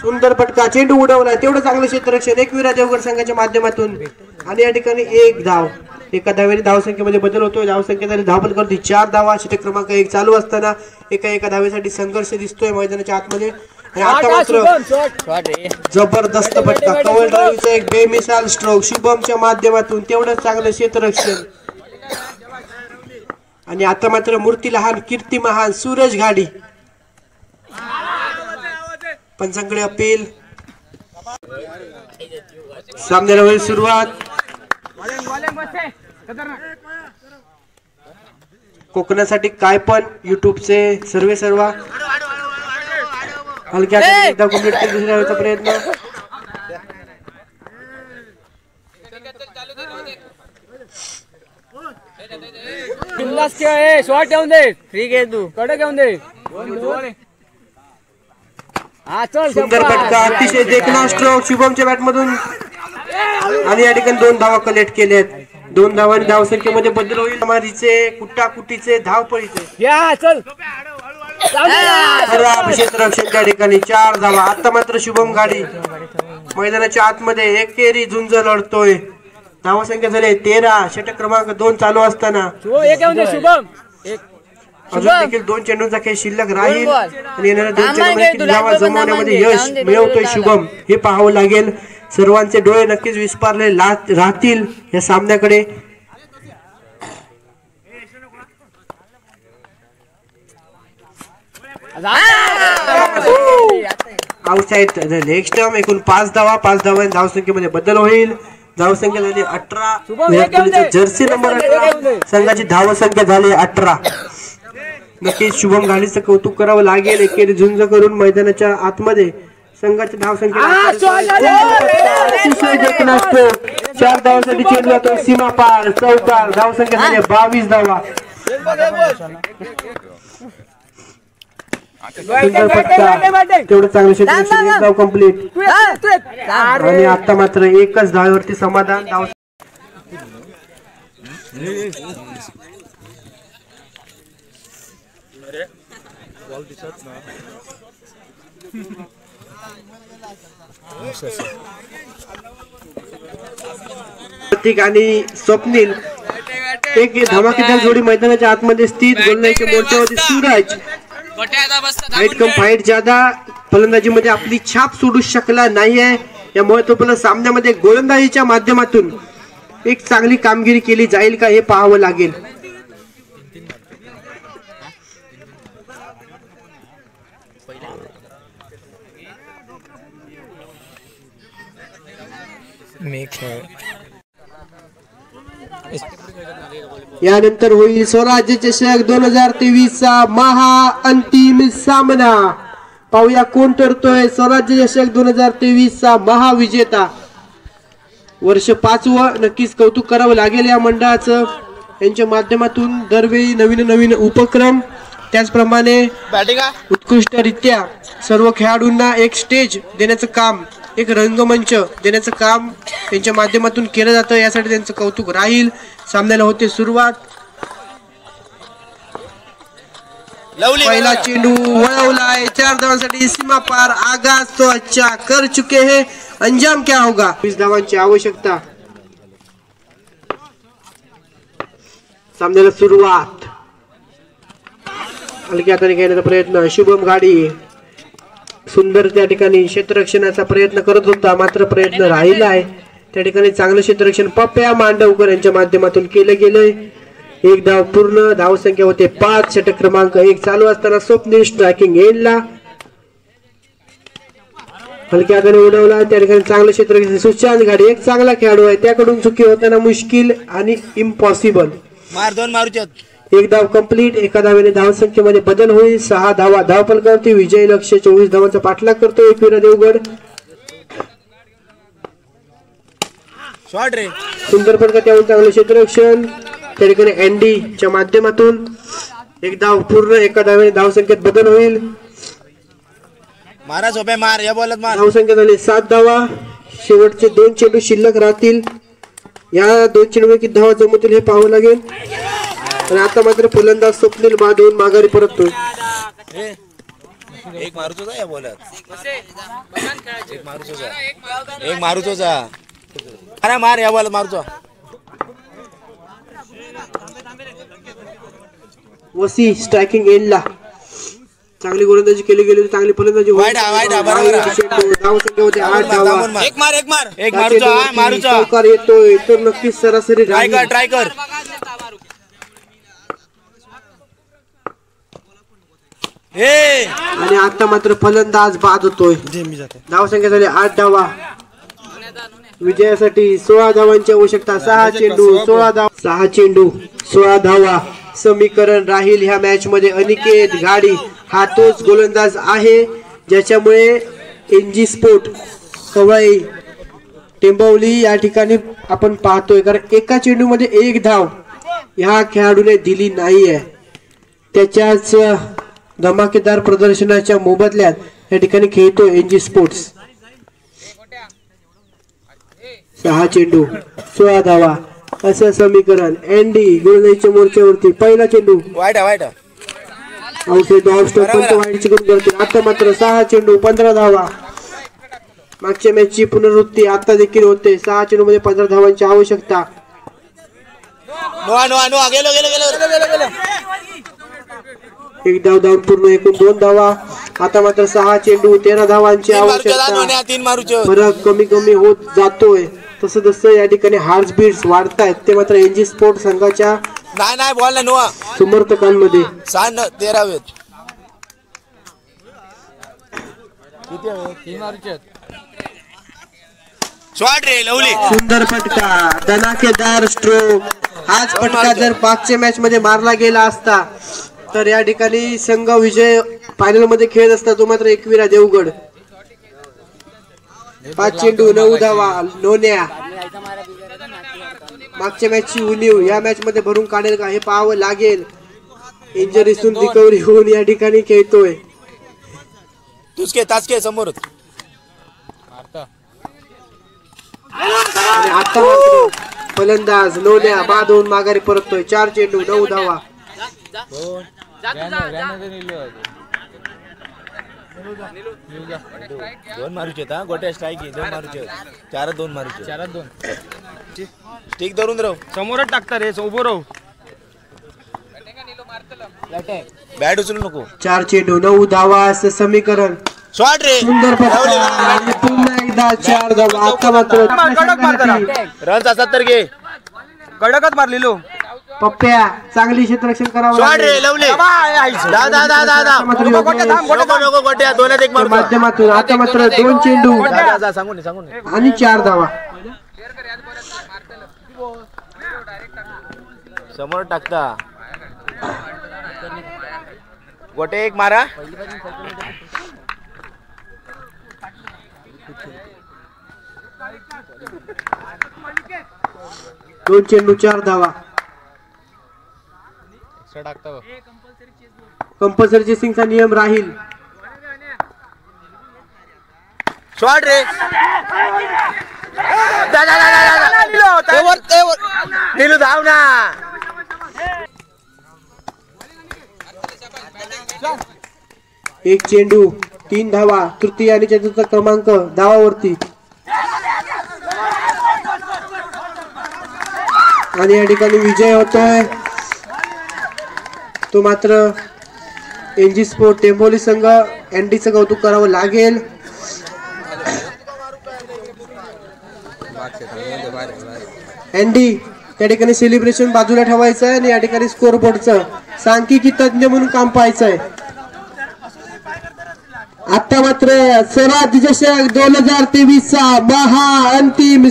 सुंदर फटका. चेंडू उडवला तेवढं चांगलं क्षेत्ररक्षण एकविरा देवगड संघाच्या माध्यमातून आणि या ठिकाणी 1 धाव. एका धावेने धावसंख्येमध्ये बदल होतोय. धावसंख्या झाली धावपलकावरती 4 धावा. षटक क्रमांक 1 चालू असताना एका धावेसाठी संघर्ष दिसतोय मैदानाच्या आतमध्ये. आता मात्र जबरदस्त फटका. कव्हर ड्राईव्हचा एक बेमिसाल स्ट्रोक शुभमच्या माध्यमातून. तेवढं चांगलं क्षेत्ररक्षण आणि आता मात्र मूर्ती लहान कीर्ती महान सूरज घाडी. पंचांकडे अपील. सामन्याला होईल सुरुवात. कोकणासाठी काय पण युट्यूबचे सर्व हलक्या एकदा कंप्लीट करण्याचा प्रयत्न. शॉर्ट घेऊन दे. फ्री घे तू. कडे घेऊन दे. सुंदर फटका. अतिशय देखणा स्ट्रोक शुभमच्या बॅट मधून आणि या ठिकाणी 2 धावा कलेक्ट केलेत. 2 धावांनी धावसंख्येमध्ये बदल होईल. मारीचे कुटाकुटीचे धावपळीचे खराब क्षेत्ररक्षण त्या ठिकाणी 4 धावा. आता मात्र शुभम गाडी मैदानाच्या आतमध्ये एकेरी झुंज लढतोय. धावसंख्या झाली 13. षटक क्रमांक 2 चालू असताना अजून देखील 2 चेंडूंचा खेळ शिल्लक राहील आणि येणाऱ्या 2 चेंडूंमध्ये धावा जमवण्यामध्ये यश मिळवतोय शुभम हे पाहावं लागेल. सर्वांचे डोळे नक्कीच विस्पारले राहतील या सामन्याकडे. आउटसाइड नेक्स्ट टर्म एकूण 5 धावा. 5 धावांनी धावसंख्येमध्ये बदल होईल. धावसंख्या झाली 18. विराट कोहलीचा जर्सी नंबर 18. संघाची धावसंख्या झाली 18. नक्कीच शुभम घालीचं कौतुक करावं लागेल. एकेरी झुंज करून मैदानाच्या आतमध्ये संघाची धावसंख्या 4 धावांसाठी चेंडू जातो सीमा पार. चौकार. धावसंख्या झाली 22 धावा. सुंदर फटका. तेवढं चांगलं क्षेत्ररक्षण. एक धाव कंप्लीट. आणि आता मात्र एकच धावेवरती समाधान. धाव प्रतीक आणि स्वप्नील एक धमाकेदार जोडी मैदानाच्या आतमध्ये स्थित. गोलंदाजीच्या मोर्चावरती सूरज. हाईट कम फाईट ज्यादा. फलंदाजीमध्ये आपली छाप सोडू शकला नाहीये. या महत्वपूर्ण सामन्यामध्ये गोलंदाजीच्या माध्यमातून एक चांगली कामगिरी केली जाईल का हे पाहावं लागेल. यानंतर होईल स्वराज्य चषक 2023 चा महा अंतिम सामना. पाहूया कोण ठरतोय स्वराज्य चषक 2023 चा महाविजेता. वर्ष 5वं. नक्कीच कौतुक करावं लागेल या मंडळाचं. यांच्या माध्यमातून दरवेळी नवीन नवीन उपक्रम, त्याचप्रमाणे उत्कृष्टरित्या सर्व खेळाडूंना एक स्टेज देण्याचं काम, एक रंगमंच देण्याचं काम त्यांच्या माध्यमातून केलं जातं. यासाठी त्यांचं कौतुक राहील. सामन्याला होते सुरुवात. पहिला चेंडू वळवलाय. 4 धावांसाठी सीमा पार. आगाज तो अच्छा कर चुके हैं. अंजाम क्या होगा. 20 धावांची आवश्यकता. सामन्याला सुरुवात. हलक्या हाताने घेण्याचा प्रयत्न. शुभम गाडी सुंदर त्या ठिकाणी क्षेत्ररक्षणाचा प्रयत्न करत होता, मात्र प्रयत्न राहिला आहे. त्या ठिकाणी चांगलं क्षेत्ररक्षण पप्प्या मांडवकर यांच्या माध्यमातून केलं गेलंय. एक धाव पूर्ण. धावसंख्या होते 5. षटक क्रमांक 1 चालू असताना स्वप्नील स्ट्रायकिंग एंडला. हलक्या हाताने उडवला. त्या ठिकाणी चांगलं क्षेत्ररक्षण. सुशांत गाडी एक चांगला खेळाडू आहे, त्याकडून चुकी होताना मुश्किल आणि इम्पॉसिबल. एक धाव कंप्लीट. एका धावेने धावसंख्येमध्ये बदल होईल. 6 धावा. धावफलकावरती विजय लक्ष 24 धावांचा पाठलाग करतो एकविरा देवगड. सुंदर फटका. त्यावर चांगलं क्षेत्ररक्षण. त्या ठिकाणी अँडीच्या माध्यमातून एक धाव पूर्ण. एका धावेने धावसंख्येत बदल होईल. धावसंख्या झाली 7 धावा. शेवटचे 2 चेंडू शिल्लक राहतील. या 2 चेंडूपैकी धावा जमतील हे पाहावं लागेल. आणि आता मात्र फलंदाज स्वप्नील बादून माघारी परततोय. एक मारूचोचा अरे मार या बॉल मारूचो. वसी स्ट्रायकिंग एंडला. चांगली गोलंदाजी केली गेली. चांगली फलंदाजी. धावसंख्या होते 8 धावा. चौकार येतोय तर नक्कीच सरासरी ट्राय कर. आणि आता मात्र फलंदाज बाद होतोय. धावसंख्या झाली 8 धावा. विजयासाठी 16 धावांची आवश्यकता. 6 चेंडू 16 धावा. 6 चेंडू 16 धावा. समीकरण राहील ह्या मॅच मध्ये. अनिकेत गाडी हा तोच गोलंदाज आहे ज्याच्यामुळे एनजी स्पोर्ट कवळी टेंबवली या ठिकाणी आपण पाहतोय. कारण एका चेंडू मध्ये 1 धाव ह्या खेळाडूने दिली नाहीये. त्याच्याच धमाकेदार प्रदर्शनाच्या मोबदल्यात या ठिकाणी खेळतो एनजी स्पोर्ट्स. 6 चेंडू 16 धावा असं समीकरण. अँडी गोलंदाजीच्या मोर्चावरती. पहिला चेंडू आउटसाइड ऑफ स्टॉप वाईडची गुण करते. आता मात्र 6 चेंडू 15 धावा. मागच्या मॅचची पुनरावृत्ती आता देखील होते. 6 चेंडू मध्ये 15 धावांची आवश्यकता. एक धाव धाव पूर्ण. एकूण 2 धावा. आता मात्र 6 चेंडू 13 धावांची आवश्यकता. फरक कमी कमी होत जातोय. तसं तसं या ठिकाणी हार्ट बीट्स वाढतायत. ते मात्र एनजी स्पोर्ट संघाच्या समर्थकांमध्ये. शॉट रे लवली. सुंदर फटका, धनाकेदार स्ट्रोक. हाच फटका जर मागच्या मॅच मध्ये मारला गेला असता तर या ठिकाणी संघ विजय फायनल मध्ये खेळत असता. तो मात्र एकविरा देवगड. 5 चेंडू 9 धावा. नोन्या मागच्या मॅच ची उणीव या मॅच मध्ये भरून काढेल का हे पाहावं लागेल. इंजरीतून रिकव्हरी होऊन या ठिकाणी खेळतोय. तुझके ताचके समोर. आणि आता मात्र फलंदाज नोन्या बाद होऊन माघारी परततोय. 4 चेंडू 9 धावा. दोन मारूचे हा गोट्या स्ट्राईक 2 मारूचे. 4-2 मारूचे. 4-2 स्टिक धरून राहू. समोरच टाकता रे उभं राहू. बॅट उचलू नको. 4 चेंडू 9 धावा असं समीकरण. शॉट रे. सुंदर फटका आणि पुन्हा एकदा 4 धावा. आता मात्र रनचा 70 घे. कडकच मारलेलो. पप्प्या चांगली क्षेत्ररक्षण करावं शॉट रे लागेल. लवली. दा मात्र योग्य नको गोट्या 2-1 मारू. माध्यमातून आता मात्र 2 चेंडू सांगून आणि 4 धावा. समोर टाकता. गोटे 1 मारा. दोन चेंडू 4 धावा. कंपल्सरी चेसिंगचा नियम राहील. शॉट रे. नीलू धाव ना. एक चेंडू 3 धावा. तृतीय आणि चतुर्थ क्रमांक धावावरती. आणि या ठिकाणी विजय होतोय तो मात्र एनजी स्पोर्ट टेंबोली संघ. एनडीचं कौतुक करावं लागेल. एनडी त्या ठिकाणी सेलिब्रेशन बाजूला ठेवायचं आहे आणि या ठिकाणी स्कोर बोर्डचं सांख्यिकी तज्ञ म्हणून काम पाहायचं आहे. आता मात्र स्वराज्य चषक 2023 चा महा अंतिम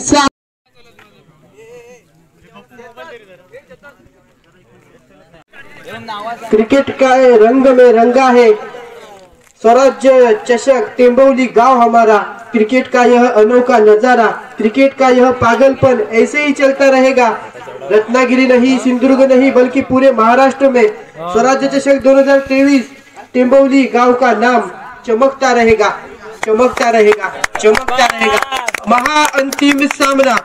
क्रिकेट का रंग में रंगा है. स्वराज्य चषक टेंबोली गांव हमारा. क्रिकेट का यह अनोखा नजारा, क्रिकेट का यह पागलपन ऐसे ही चलता रहेगा. रत्नागिरी नहीं, सिंधुदुर्ग नहीं, बल्कि पूरे महाराष्ट्र में स्वराज्य चषक 2023 टेंबोली गांव का नाम चमकता रहेगा, चमकता रहेगा, चमकता रहेगा. महा अंतिम सामना,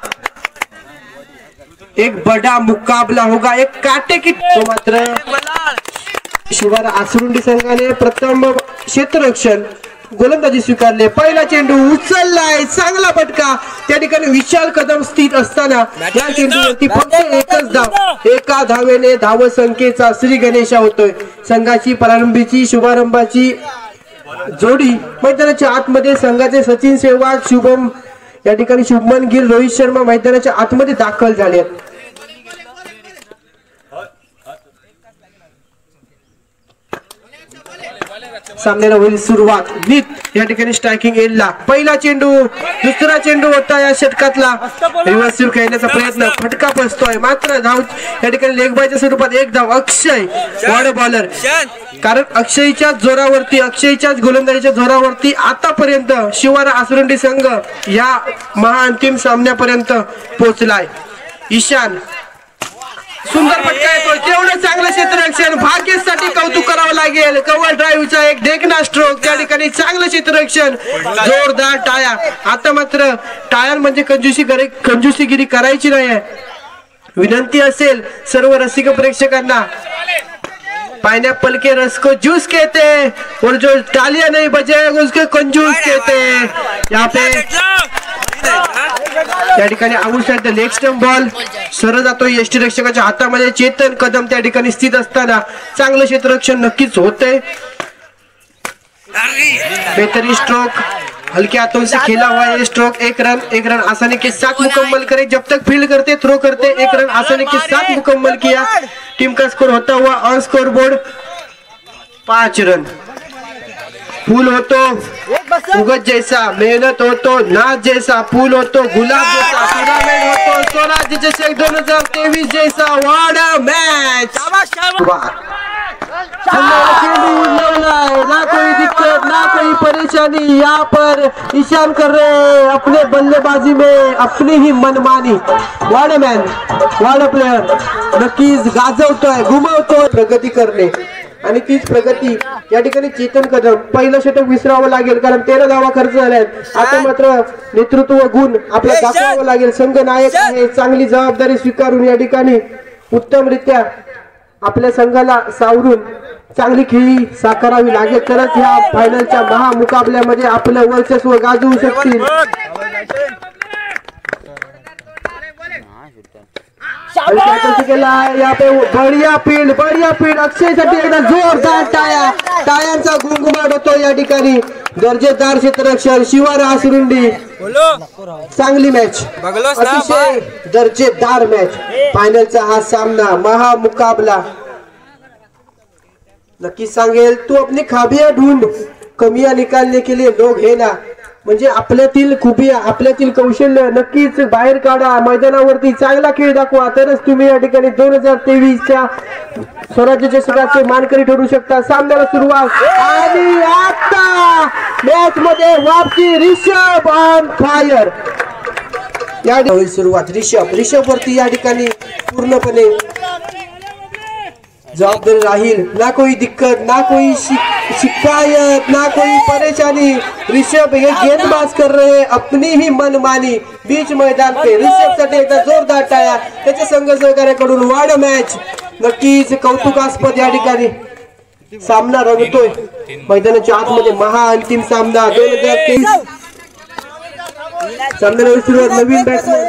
एक बड़ा मुकाबला होगा, एक काटे की. तो मात्र शिवार आसरुंडी संघाने प्रथम क्षेत्ररक्षण गोलंदाजी स्वीकारले. पहिला चेंडू उचललाय, चांगला फटका. त्या ठिकाणी विशाल कदम स्थित असताना या चेंडूवरती फक्त एकच धाव. एका धावेने धाव संख्येचा श्री गणेशा होतोय. संघाची प्रारंभीची शुभारंभाची जोडी मैदानाच्या आतमध्ये संघाचे सचिन सेहवाग, शुभम या ठिकाणी शुभमन गिल, रोहित शर्मा मैदानाच्या आतमध्ये दाखल झाले. सामन्याला होईल सुरुवात. नीत या ठिकाणी स्ट्रायकिंग एंडला. पहिला चेंडू, दुसरा चेंडू होता या षटकातला. रिव्हर्स खेळण्याचा प्रयत्न, फटका बसतोय. मात्र धाव या ठिकाणी लेग बायच्या स्वरूपात एक धाव. अक्षय वॉर्ड बॉलर, कारण अक्षयच्या जोरावरती, अक्षयच्याच गोलंदाजीच्या जोरावरती आतापर्यंत शिवारा आसरुंडी संघ या महाअंतिम सामन्यापर्यंत पोहोचलाय. ईशान सुंदर फटका येतोय. तेवढं चांगलं क्षेत्ररक्षण, भाग्यसाठी कौतुक करावं लागेल. कव्हर ड्राईव्हचा एक देखना स्ट्रोक. त्या ठिकाणी चांगलं क्षेत्ररक्षण, जोरदार टाळ्या. आता मात्र टाळ्या म्हणजे कंजूसीगिरी करायची नाही. विनंती असेल सर्व रसिक प्रेक्षकांना, पाइनएप्पल के रस को जूस कहते हैं और जो तालियां नहीं बजाएगा उसको कंजूस कहते हैं. यहाँ पे त्या ठिकाणी outside the leg stump ball सरळ जातो यष्टी रक्षकाच्या हातामध्ये. चेतन कदम त्या ठिकाणी स्थित असताना चांगलं क्षेत्ररक्षण नक्कीच होतंय. बेहतरीन स्ट्रोक, हल्के हाथों से खेला हुआ है स्ट्रोक. एक रन आसानी के साथ मुकम्मल करे. जब तक फील्ड करते, थ्रो करते, एक रन आसानी के साथ मुकम्मल किया. टीम का स्कोर होता हुआ ऑन स्कोर बोर्ड 5 रन. फूल होतो उगत जैसा, मेहनत होतो नाच जैसा, फूल होतो गुलाब जैसा, टूर्नामेंट होतो स्वराज्य चषक 2023 जैसा। वाडा मैच, ना कोई दिक्कत ना कोई परेशानी, यहाँ पर ईशान कर रहे हैं अपने बल्लेबाजी में अपनी ही मनमानी। वाडा मॅन, वाडा प्लेयर नक्कीच गाजवतोय, घुमवतोय प्रगती करणे, आणि तीच प्रगती या ठिकाणी चेतन कदम पहिलं षटक विसरावं लागेल कारण 13 धावा खर्च झाल्यात। आता मात्र नेतृत्व गुण आपला दाखवावं लागेल, संघ नायक आहे, चांगली जबाबदारी स्वीकारून या ठिकाणी उत्तमरित्या आपल्या संघाला सावरून चांगली खेळी साकारावी लागेल, तरच ह्या फायनलच्या महामुकाबल्यामध्ये आपलं वर्चस्व गाजवू शकतील। यहाँ पे बढ़िया फील्ड अक्षय साठी एकदा जोरदार टाळ्यांचा घुमघुमाट होतो या ठिकाणी। दर्जेदार क्षेत्ररक्षण शिवार आसरुंडी, चांगली मॅच, अतिशय दर्जेदार मॅच। फायनलचा हा सामना महामुकाबला नक्की सांगेल तू अपनी खाबियां ढूंढ, कमियां निकालने के लिए लोग है ना, म्हणजे आपल्यातील खुबिया आपल्यातील कौशल्य नक्कीच बाहेर काढा, मैदानावरती चांगला खेळ दाखवा, तरच तुम्ही या ठिकाणी 2023च्या स्वराज्य चषकाचे मानकरी ठरू शकता। सामन्याला सुरुवात आणि आता मॅच मध्ये वापसी, रिषभ ऑन फायर या सुरुवात, रिषभ वरती या ठिकाणी पूर्णपणे जवाबदारी राहील, ना कोई दिक्कत ना कोई शिकायत ना कोई परेशानी। ऋषभ ये गेंदबाज कर रहे हैं अपनी ही मनमानी बीच मैदान पे। ऋषभ साठी एकदा जोरदार टाळ्या त्याच्या संघ सहकार्याकडून। वाडा मॅच नक्कीच कौतुकास्पद या ठिकाणी सामना रंगतोय मैदानाच्या आतमध्ये। महाअंतिम सामना 2023 सामन्याला सुरुवात नवीन बॅट्समन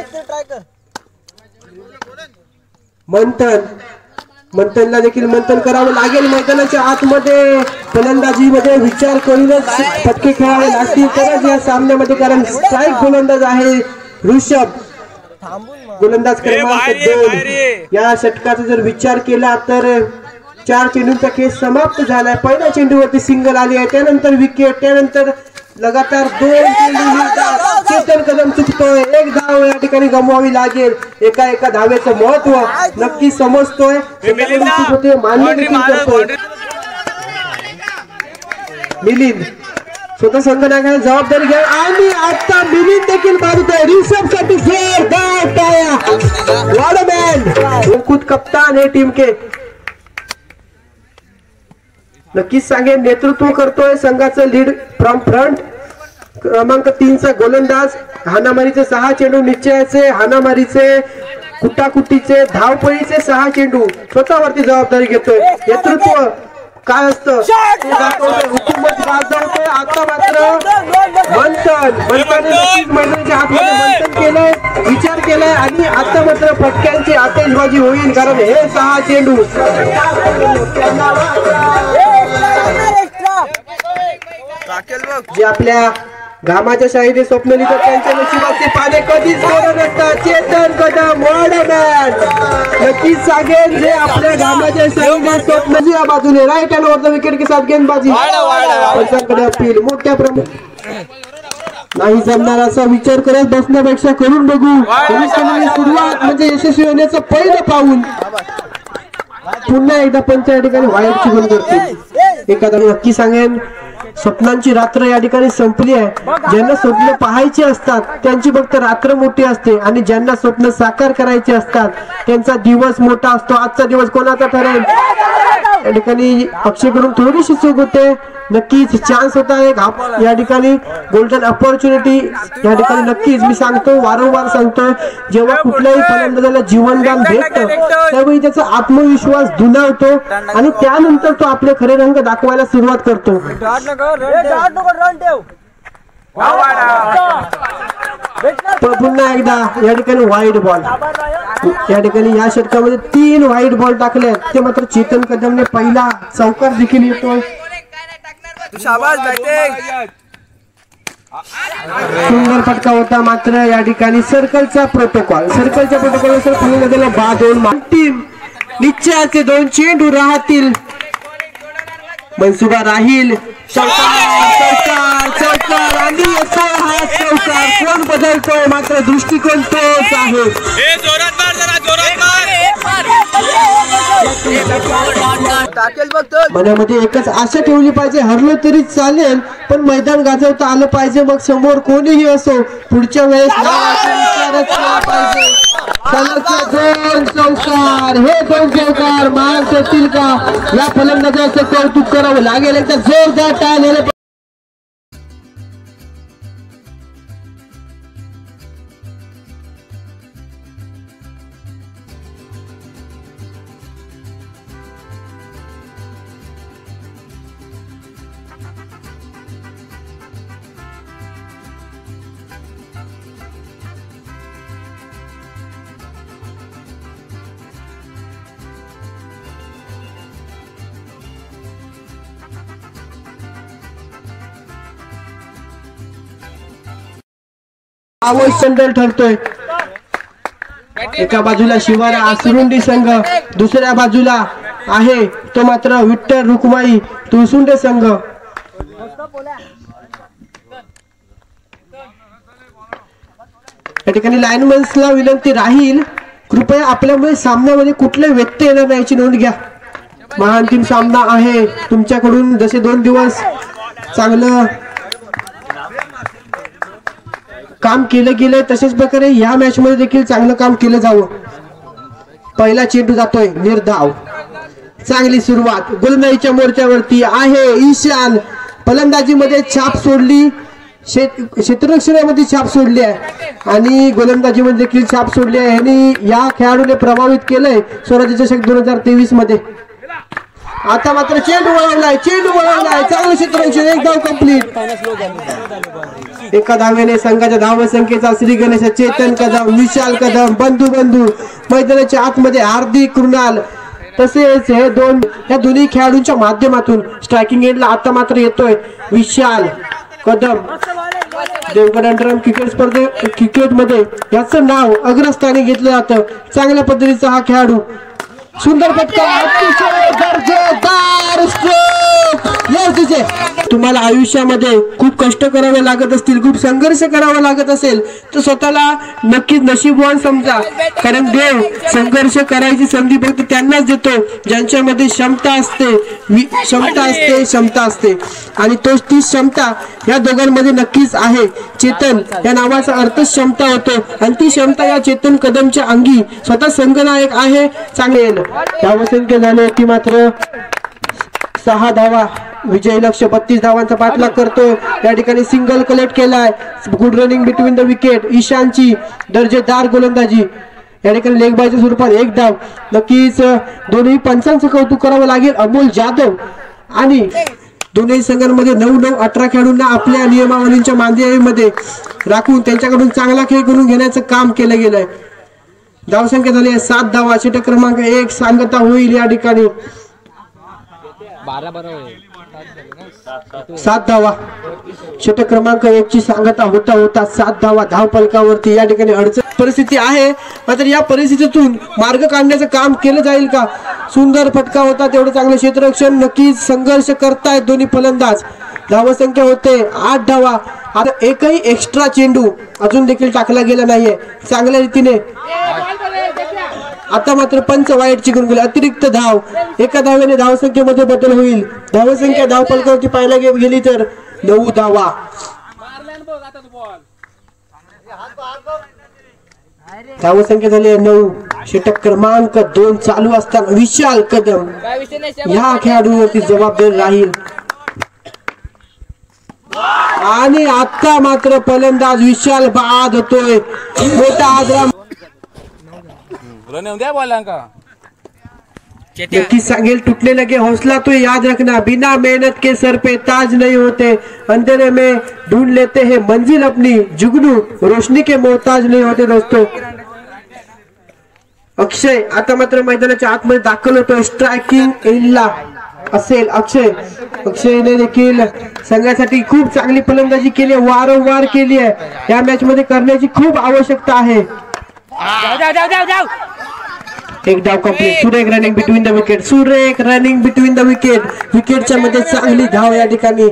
मंथनला देखील मंथन करावं लागेल मैदानाच्या आतमध्ये। फलंदाजीमध्ये विचार करूनच फटके खेळावे लागतील तरच या सामन्यामध्ये, कारण स्ट्राईक गोलंदाज आहे ऋषभ, गोलंदाज क्रमांक 2। या षटकाचा जर विचार केला तर 4 चेंडूंचा खेळ समाप्त झालाय। पहिल्या चेंडूवरती सिंगल आली आहे, त्यानंतर विकेट, त्यानंतर लगातार 2 चेंडू चेतन कदम चुकतोय, 1 धाव या ठिकाणी गमवावी लागेल। एका धावेचं महत्व नक्की समजतोय, मान्य देखील करतोय। मिलिंद स्वतः संघनायकाने जबाबदारी घ्या आणि आता मिलिंद देखील बाजूतोय। रिषभ साठी जोरदार टाळ्या। वाडा मॅन खुद कप्तान है टीम के, नक्कीच सांगेन नेतृत्व करतोय संघाचं लीड फ्रॉम फ्रंट। क्रमांक 3चा गोलंदाज, हाणामारीचे 6 चेंडू निश्चयाचे, हाणामारीचे कुटाकुटीचे धावपळीचे 6 चेंडू स्वतःवरती जबाबदारी घेतोय। नेतृत्व काय असतं हुकूमत गाजवतोय। आता मात्र मंथन मैदानाच्या आतमध्ये मंथन केलंय, विचार केलाय आणि आता मात्र फटक्यांची आतिषबाजी होईल, कारण हे 6 चेंडू जे आपल्या घामाच्या शाहीने स्वप्न लिहितात त्यांच्या नशिबाचे पाने कधीच कोरड नसतात। चेतन कदम वाडा मॅन नक्कीच सांगेन जे आपल्या घामाच्या शाहीने स्वप्न या बाजूने राईट हँड वर विकेट के साथ गेंदबाजी पंचांकडे अपील। मोठ्या प्रमुख नाही जमणार असा विचार करत बसण्यापेक्षा करून बघू। सुरुवात म्हणजे यशस्वी होण्याचं पहिलं पाऊल। पुन्हा एकदा पंच या ठिकाणी वाईटची बंद करतील। एखादा नक्की सांगेन स्वप्नांची रात्र या ठिकाणी संपली आहे। ज्यांना स्वप्न पाहायची असतात त्यांची फक्त रात्र मोठी असते आणि ज्यांना स्वप्न साकार करायचे असतात त्यांचा दिवस मोठा असतो। आजचा दिवस कोणाचा ठरेल या ठिकाणी अक्षयकडून थोडीशी चूक होते, नक्कीच चान्स होता आहे या ठिकाणी, गोल्डन अपॉर्च्युनिटी या ठिकाणी। नक्कीच मी सांगतो, वारंवार सांगतोय, जेव्हा कुठल्याही फलंदाजाला जीवनदान भेटतं त्यावेळी त्याचा आत्मविश्वास दुणावतो आणि त्यानंतर तो आपले खरे रंग दाखवायला सुरुवात करतो। पुन्हा एकदा या ठिकाणी वाईड बॉल, या ठिकाणी या षटकामध्ये 3 वाईड बॉल टाकले, ते मात्र चेतन कदमने पहिला चौकार देखील येतोय। सुंदर फटका होता, मात्र या ठिकाणी सर्कलच्या प्रोटोकॉलनुसार फलंदाजाला बाद होऊन टीम निश्चयाचे 2 चेंडू राहतील। मनसुबा राहील चौकार आणि येतो हा चौकार. कोण बदलतोय मात्र दृष्टिकोन तोच आहे. मनामध्ये एकच आशा ठेवली पाहिजे, हरलो तरी चालेल पण मैदान गाजवता आलं पाहिजे. मग समोर कोणीही असो पुढच्या वेळेस विचारच केला पाहिजे. दोन चौकार, हे दोन चौकार मान करतील का? या फलंदाजाचं कौतुक करावं लागेल. एकदा जोरदार टाळ्या. आवश्यक ठरतोय. एका बाजूला शिवारा आसरुंडी संघ, दुसऱ्या बाजूला आहे तो मात्र विठ्ठल रुक्माई तुळसुंडे संघ. या ठिकाणी लाईनमॅन्सला विनंती राहील, कृपया आपल्यामुळे सामन्यामध्ये कुठले व्यत्यय येणार नाही याची नोंद घ्या. महाअंतिम सामना आहे. तुमच्याकडून जसे 2 दिवस चांगलं काम केलं गेलंय तसेच प्रकारे या मॅच मध्ये देखील चांगलं काम केलं जावं. पहिला चेंडू जातोय निर्धाव. चांगली सुरुवात. गोलंदाजीच्या मोर्चावरती आहे ईशान. फलंदाजीमध्ये छाप सोडली, क्षेत्ररक्षणामध्ये छाप सोडली आहे आणि गोलंदाजीमध्ये देखील छाप सोडली आहे. आणि या खेळाडूने प्रभावित केलंय स्वराज्य चषक 2023 मध्ये. आता मात्र चेंडू वळवलाय, चांगलं क्षेत्ररक्षण. एक धाव कंप्लीट. एका धावेने संघाच्या धाव संख्येचा श्री गणेश, चेतन कदम, विशाल कदम, बंधू मैदानाच्या आतमध्ये हार्दिक, कृणाल तसेच हे या दोन्ही खेळाडूंच्या माध्यमातून स्ट्रायकिंग एंडला आता मात्र येतोय विशाल कदम. देवगड अंडरआर्म क्रिकेटमध्ये याचं नाव अग्रस्थानी घेतलं जातं. चांगल्या पद्धतीचा हा खेळाडू. सुंदर फटका, अतिशय दर्जेदार स्ट्रोक. तुम्हाला आयुष्यामध्ये खूप कष्ट करावे लागत असतील, खूप संघर्ष करावा लागत असेल तर स्वतःला नक्कीच नशीबवान समजा. कारण देव संघर्ष करायची संधी फक्त त्यांनाच देतो ज्यांच्यामध्ये क्षमता असते आणि ती क्षमता या दोघांमध्ये नक्कीच आहे. चेतन या नावाचा अर्थ क्षमता होतो आणि ती क्षमता या चेतन कदमच्या अंगी स्वतः संघनायक आहे. चांगले धावसंख्या झाले ती मात्र 6 धावा. विजय लक्ष 32 धावांचा पाठलाग करतोय. या ठिकाणी सिंगल कलेक्ट केलाय. Good running between the wicket. ईशानची दर्जेदार गोलंदाजी. या ठिकाणी लेग बायच्या स्वरूपात 1 धाव. नक्कीच दोन्ही पंचांचं कौतुक करावं लागेल. अमोल जाधव आणि दोन्ही संघांमध्ये 9-9-18 खेळाडूंना आपल्या नियमावलींच्या मांदियाळीमध्ये राखून त्यांच्याकडून चांगला खेळ करून घेण्याचं काम केलं गेलंय. धावसंख्या झाली 7 धावा. षटक क्रमांक 1 सांगता होईल. या ठिकाणी 7 धावा. षटक क्रमांक 1 ची सांगता होता 7 धावा धाव फलकावरती. या ठिकाणी अडचण परिस्थिती आहे मात्र या परिस्थितीतून मार्ग काढण्याचं काम केलं जाईल का? सुंदर फटका होता. तेवढं चांगलं क्षेत्ररक्षण. नक्कीच संघर्ष करतायत दोन्ही फलंदाज. धावसंख्या होते 8 धावा. आता एकही एक्स्ट्रा चेंडू अजून देखील टाकला गेला नाहीये चांगल्या रीतीने. आता मात्र पंच वाईटची गुणगुली. अतिरिक्त धाव. एका धावेने धावसंख्येमध्ये बदल होईल. धावसंख्या धाव फलकावरती पाहायला गेली तर 9 धावा. धावसंख्या झाली 9. षटक क्रमांक 2 चालू असताना विशाल कदम या खेळाडूवरती जबाबदारी राहील. आणि आता मात्र फलंदाज विशाल बाद होतोय. मोठा आदरा नक्कीच सांगेल टूटने लगे हौसला तो याद रखना. बिना मेहनत के सर पे ताज नहीं होते. अंधेरे में ढूंढ लेते हैं मंजिल अपनी. जुगनू रोशनी के मोहताज नहीं होते दोस्तों. अक्षय आता मात्र मैदानाच्या आतमध्ये दाखल होतोय. स्ट्रायकिंग एंडला असेल अक्षयने देखील संघासाठी खूप चांगली फलंदाजी केली आहे. वारंवार केली आहे. या मॅच मध्ये करण्याची खूप आवश्यकता आहे. एक डाव कंप्लीट. सुरेख रनिंग बिटवीन द विकेट. सुरेख रनिंग बिटवीन द विकेट. विकेटच्या मध्ये चांगली धाव या ठिकाणी.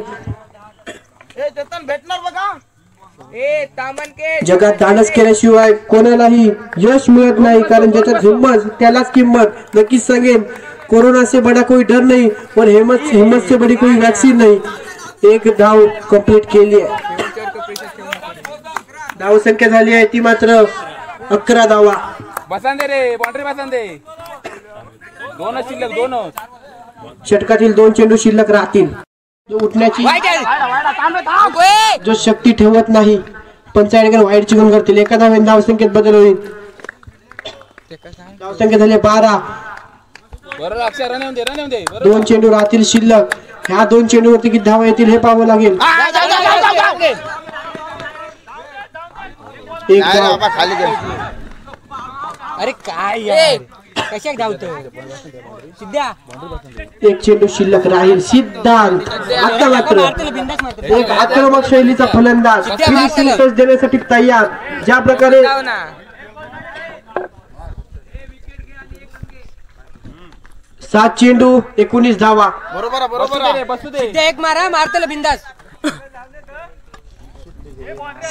जगात धाडस केल्याशिवाय कोणालाही यश मिळत नाही, कारण ज्याच्यात हिम्मत त्यालाच किंमत. नक्कीच सांगेन, कोरोना से बड़ा कोई डर नहीं और हिम्मत से बड़ी कोई वैक्सीन नहीं. एक धाव कंप्लीट केली आहे. धाव संख्या झाली आहे ती मात्र 11 धावा. बसांदे रे, बाउंड्री बसांदे. दोन शिल्लक, दोन षटकातील 2 चेंडू शिल्लक राहतील. जो उठण्याची जो शक्ती ठेवत नाही, पंचायतकडे वाईटची गुण करतील. एका धावेने धावसंख्येत बदल होईल. धावसंख्या झाली 12. 2 चेंडू राहतील शिल्लक. ह्या 2 चेंडूवरती किती धावा येतील हे पाहावं लागेल. एक धाव. अरे काय यार, कशाक धावतोय सिद्ध्या. एक चेंडू शिल्लक राहील. सिद्धांत आता मात्र एक आक्रमक शैलीचा फलंदाज फिनिशिंग टच देण्यासाठी तयार. ज्या प्रकारे 7 चेंडू 19 धावा. एक मारा मारतल बिंदास.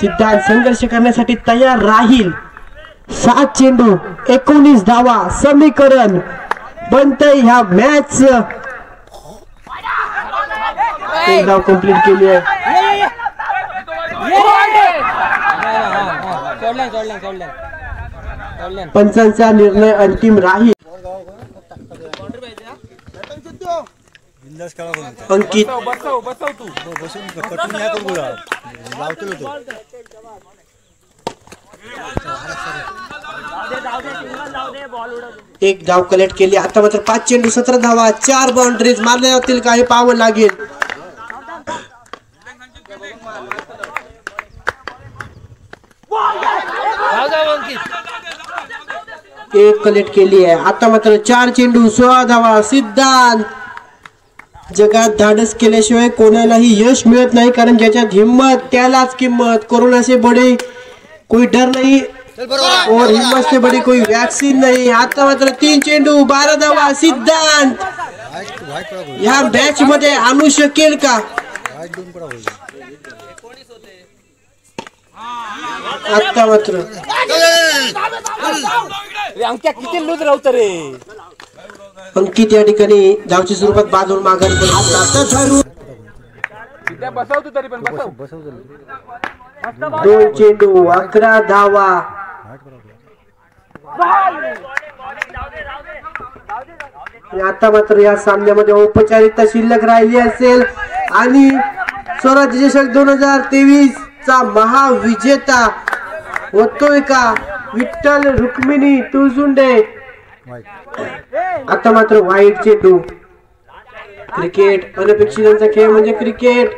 सिद्धांत संघर्ष करण्यासाठी तयार राहील. 7 चेंडू 19 धावा. समीकरण बनतंय ह्या मॅच. एक धाव कंप्लीट केली आहे. पंचांचा निर्णय अंतिम राहील. अंकित एक धाव कलेक्ट केली. आता मात्र 5 चेंडू 17 धावा. 4 बाउंड्रीज मारल्या जातील का हे पाहावं लागेल. एक कलेक्ट केली आहे. आता मात्र 4 चेंडू 16 धावा. सिद्धांत जगात धाडस केल्याशिवाय कोणालाही यश मिळत नाही, कारण ज्याच्यात हिम्मत त्यालाच किंमत. कोरोना से बड़े कोई डर नहीं और हिम्मत से बड़ी कोई वैक्सीन नहीं. आता मात्र 3 चेंडू 12 धावा. सिद्धांत या मॅच मध्ये आणू शकेल का? आता मात्र किती लूज राहत रे. अंकित या ठिकाणी धावच्या स्वरूपात बाजून माघारी पडतो. 2 चेंडू 11 धावा. आता मात्र या सामन्यामध्ये औपचारिकता शिल्लक राहिली असेल आणि स्वराज्य चषक 2023 चा महाविजेता होतोय का विठ्ठल रुक्मिणी तुळसुंडे. आता मात्र वाईट चेंडू. क्रिकेट अनपेक्षितांचा खेळ म्हणजे क्रिकेट.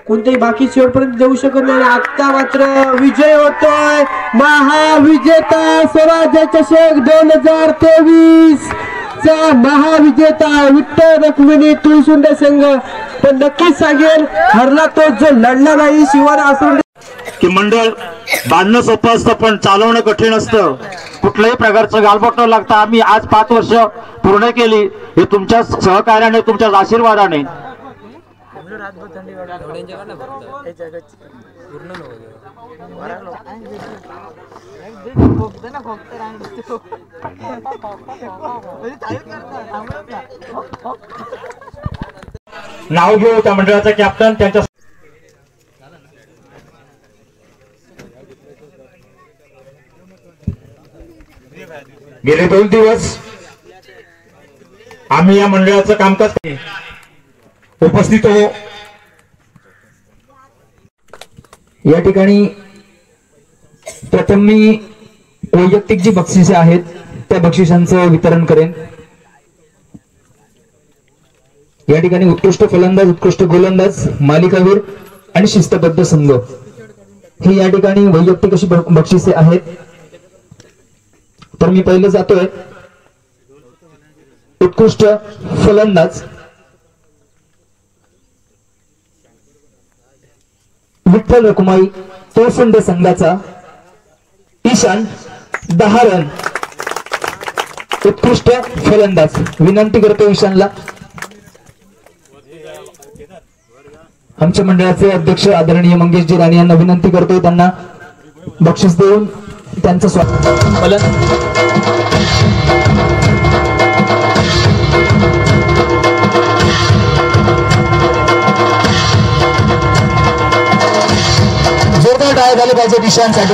कोणतेही बाकी शेवटपर्यंत देऊ शकत नाही. आता मात्र विजय होतोय. महाविजेता स्वराज्य चषक 2023 चा महाविजेता विठ्ठल रुक्मिणी तुळसुंडे संघ. पण नक्कीच सांगेल, हरला तो जो लढला नाही शिवाना असून की मंडळ बांधणं सोपं असतं पण चालवणं कठीण असतं. कुठल्याही प्रकारचं गालबोट न लागता आम्ही आज 5 वर्ष पूर्ण केली. हे तुमच्या सहकार्याने, तुमच्या आशीर्वादाने. नाव घेऊ त्या मंडळाचा कॅप्टन. त्यांच्या गेले 2 दिवस आम्ही या मंडळाचं कामकाज उपस्थित हो. या ठिकाणी प्रथम मी वैयक्तिक जी बक्षिसे आहेत त्या बक्षिसांचं वितरण करेन. या ठिकाणी उत्कृष्ट फलंदाज, उत्कृष्ट गोलंदाज, मालिकावीर आणि शिस्तबद्ध संघ हे या ठिकाणी वैयक्तिक अशी बक्षिसे आहेत. तर मी पहिले जातोय उत्कृष्ट फलंदाज विठ्ठल रुक्माई तुळसुंडे संघाचा ईशान 10 रन. उत्कृष्ट फलंदाज विनंती करतो ईशानला. आमच्या मंडळाचे अध्यक्ष आदरणीय मंगेशजी राणे यांना विनंती करतोय त्यांना बक्षीस देऊन त्यांचं स्वागत. जोरदार टाळ्या झाले पाहिजे ईशानसाठी.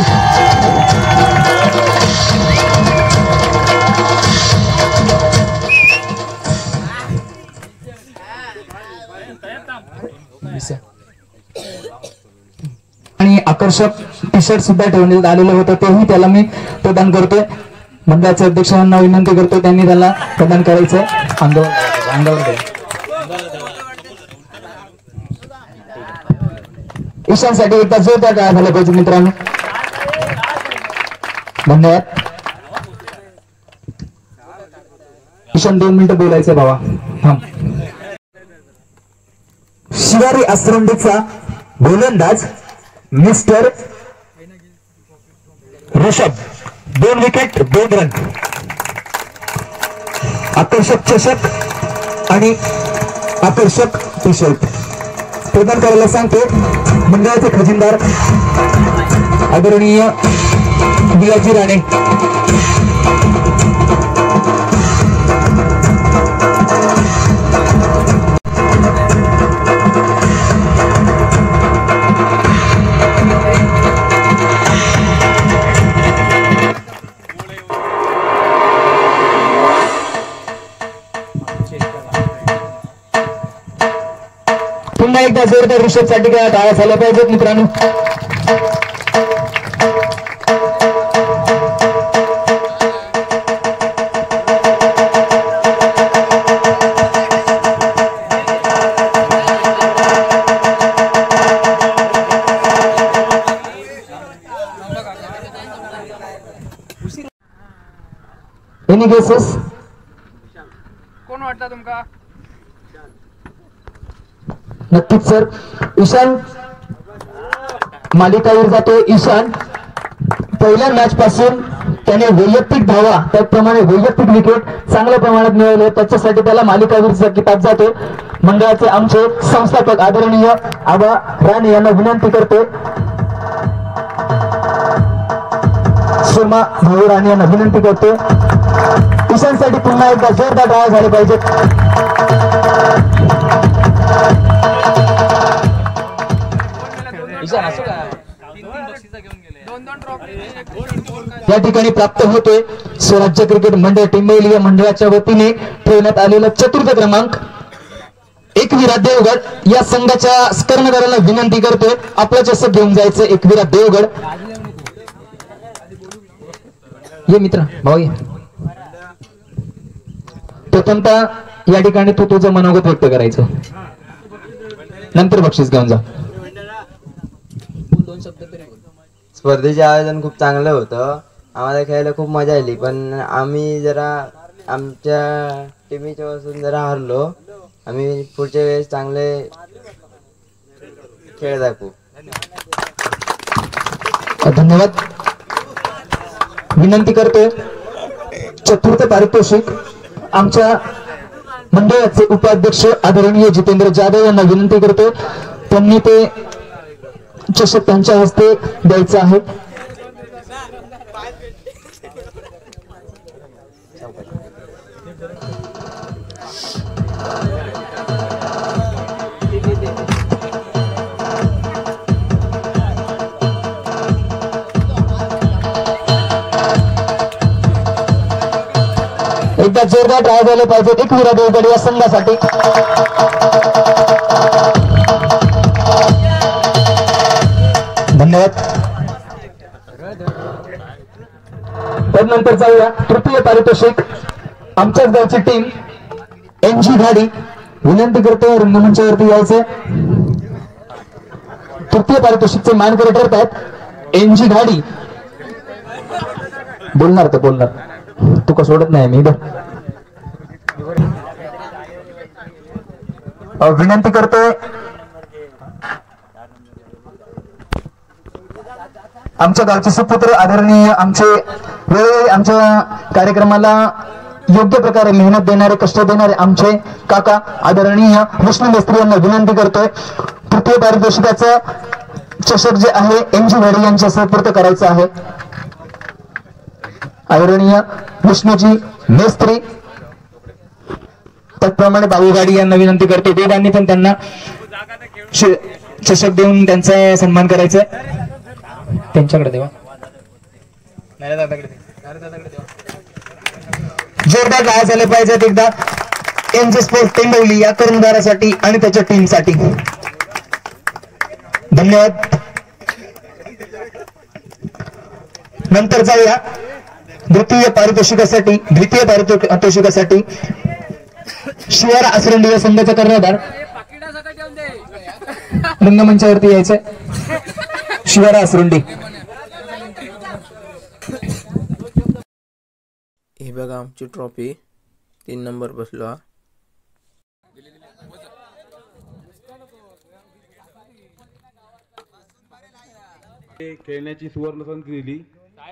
आणि आकर्षक टी शर्ट सुद्धा ठेवण्यात आलेलं होतं तेही त्याला मी प्रदान करतोय. मंडळाचे अध्यक्षांना विनंती करतो त्यांनी त्याला प्रदान करायचं. अंगावर ईशानसाठी एकदा जोरदार टाळ्या झाल्या पाहिजे मित्रांनो. धन्यवाद. ईशान 2 मिनिटं बोलायचं बाबा. शिवारी आसरंडीचा गोलंदाज मिस्टर ऋषभ 2 विकेट 2 रन. आकर्षक चषक आणि आकर्षक टी शर्ट प्रदान करायला सांगतो मंडळाचे खजिनदार आदरणीय बिलाजी राणे. पुन्हा एकदा जोरदार ऋषभसाठी काय टाळ्या झाल्या पाहिजेत मित्रांनो. एनी गेसेस कोण वाटतं तुमका? नक्कीच सर. ईशान मालिकावर जातो. ईशान पहिल्या मॅच पासून त्याने वैयक्तिक धावा त्याचप्रमाणे वैयक्तिक विकेट चांगल्या प्रमाणात मिळवले त्याच्यासाठी त्याला मालिकावीरचा किताब जातो. मंडळाचे आमचे संस्थापक आदरणीय आबा राणे यांना विनंती करतो. सोमा भाऊ राणे यांना विनंती करतो. ईशानसाठी पुन्हा एकदा जोरदार टाळ्या झाले पाहिजेत. या ठिकाणी प्राप्त होतोय स्वराज्य क्रिकेट मंडळ टिंबैली या मंडळाच्या वतीने ठेवण्यात आलेला 4th क्रमांक एकविरा देवगड या संघाच्या कर्णधाराला विनंती करतोय आपलं चषक घेऊन जायचं. एकविरा देवगड ये मित्र भाऊ ये. प्रथमतः या ठिकाणी तू तुझं मनोगत व्यक्त करायचं नंतर बक्षीस घेऊन जा. स्पर्धेचे आयोजन खूप चांगलं होतं. आम्हाला खेळायला खूप मजा आली पण आम्ही जरा आमच्या टीमच्या पासून जरा हरलो. आम्ही पुढच्या वेळेस चांगले खेळ दाखवू. धन्यवाद. विनंती करतोय 4th पारितोषिक आमच्या मंडळाचे उपाध्यक्ष आदरणीय जितेंद्र जाधव यांना विनंती करतोय त्यांनी ते चषक त्यांच्या हस्ते द्यायचं आहे. एकदा जोरदार टाळ्या झाले पाहिजेत एकविरा देवगड या संघासाठी. धन्यवाद. त्यानंतर जाऊया 3य पारितोषिक आमच्याच गावची टीम NG घाडी. विनंती करतो रंगमंचावरती यायचे. 3य पारितोषिकचे मानकरी ठरतात NG घाडी. बोलणार तर बोलणार तू का सोडत नाही मी. विनंती करतोय आमच्या गावचे सुपुत्र आदरणीय आमचे वेळोवेळी आमच्या कार्यक्रमाला योग्य प्रकारे मेहनत देणारे, कष्ट देणारे आमचे काका आदरणीय विष्णू मेस्त्री यांना विनंती करतोय, तृतीय पारितोषिकाचं चषक जे आहे MG घाडी यांच्या सुपूर्द करायचं आहे. आदरणीय विष्णूजी मेस्त्री, त्याचप्रमाणे बाबू गाडी यांना विनंती करते, वेदांनी पण त्यांना चषक देऊन त्यांचा सन्मान करायचा. त्यांच्याकडे देवा, जोरदार गाय झाले पाहिजेत एकदा एनजे स्पोर्ट टेंबवली या कर्णधारासाठी आणि त्याच्या टीमसाठी. धन्यवाद. नंतर जाऊया द्वितीय पारितोषिकासाठी शिवारा आसरंडी या संघाचा कर्णधार रंगमंचावरती यायचंय. शिवारा आसरंडी. हे बघा आमची ट्रॉफी, 3 नंबर बसलो हा. खेळण्याची सुवर्ण संधी दिली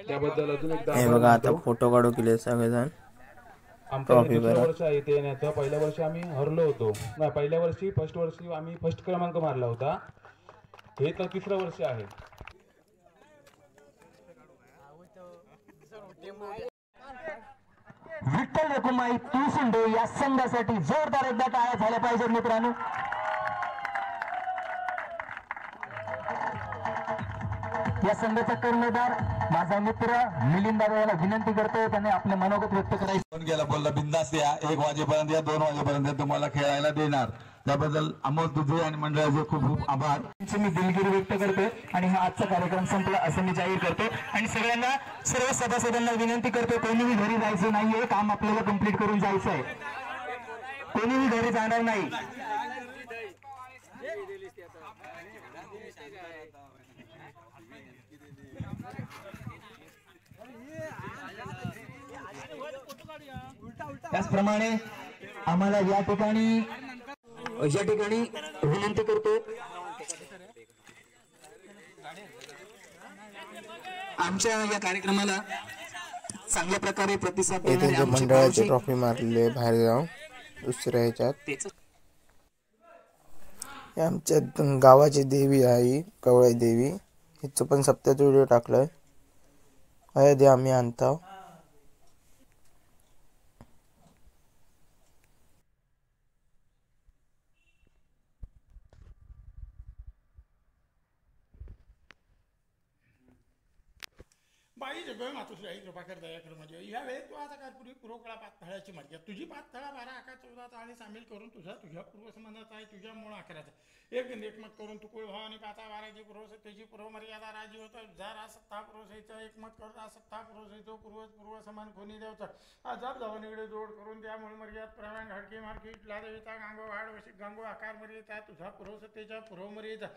त्याबद्दल अजून एकदा. हे बघा आता फोटो काढू केले सगळेजण. ट्रॉफी वर्ष आहे ते येण्याचं. पहिल्या वर्षी आम्ही हरलो होतो, नाही पहिल्या वर्षी फर्स्ट वर्षी आम्ही फर्स्ट क्रमांक मारला होता. हे तर 3रं वर्ष आहे. विठ्ठल रखुमाई तुळसुंडे या संघासाठी जोरदार एकदा टाळ्या झाल्या पाहिजेत मित्रांनो. या संघाचा कर्णधार माझा मित्र मिलिंद दादा याला विनंती करतोय, त्याने आपले मनोगत व्यक्त करायचे. गेला बोलला बिंदास या 1 वाजेपर्यंत या 2 वाजेपर्यंत तुम्हाला खेळायला देणार. त्याबद्दल अमोल दुधे आणि मंडळाचे खूप खूप आभार. मी दिलगिरी व्यक्त करतोय आणि हा आजचा कार्यक्रम संपला असं मी जाहीर करतो. आणि सर्व सभासदांना विनंती करतो, कोणीही घरी जायचं नाहीये, काम आपल्याला कंप्लीट करून जायचं आहे. कोणीही घरी जाणार नाही. त्याचप्रमाणे आम्हाला या ठिकाणी विनंती करतो, आमच्या या कार्यक्रमाला चांगल्या प्रकारे प्रतिसाद देणारे आमचे मंडळाची ट्रॉफी मारली बाहेर जाऊन दुसऱ्या ह्याच्यात. आमच्या गावाची देवी आहे कवळाई देवी, हिचं पण सप्त्याचा व्हिडिओ टाकलाय. दे आम्ही आणतो. बाई जगोय मातोश्री आई कृपा कर दया कर म्हणजे यावेळी तू आता काय पूर्वकळा पातळाची मर्यादा तुझी पातळा 12 11 14 आणि सामील करून तुझ्या पूर्वसंबंधाचा आहे तुझ्या मूळ आकाराचा एकमत करून तू कुळ भावानी पाता 12ची पूर्वसत्तेची पूर्वमर्यादा राजी होता जरा सत्ता पूर्वसहिचा एकमत करता सत्ता पूर्वसहितो पूर्व समान कोणी देवचा अजाब जावणीकडे जोड करून त्यामुळे मर्याद प्रमाण घाडकी मार्की इटला देविता गांगो वाढ वशिक गांगो आकार मर्यादा तुझा पूर्वसत्तेच्या पूर्वमर्यादा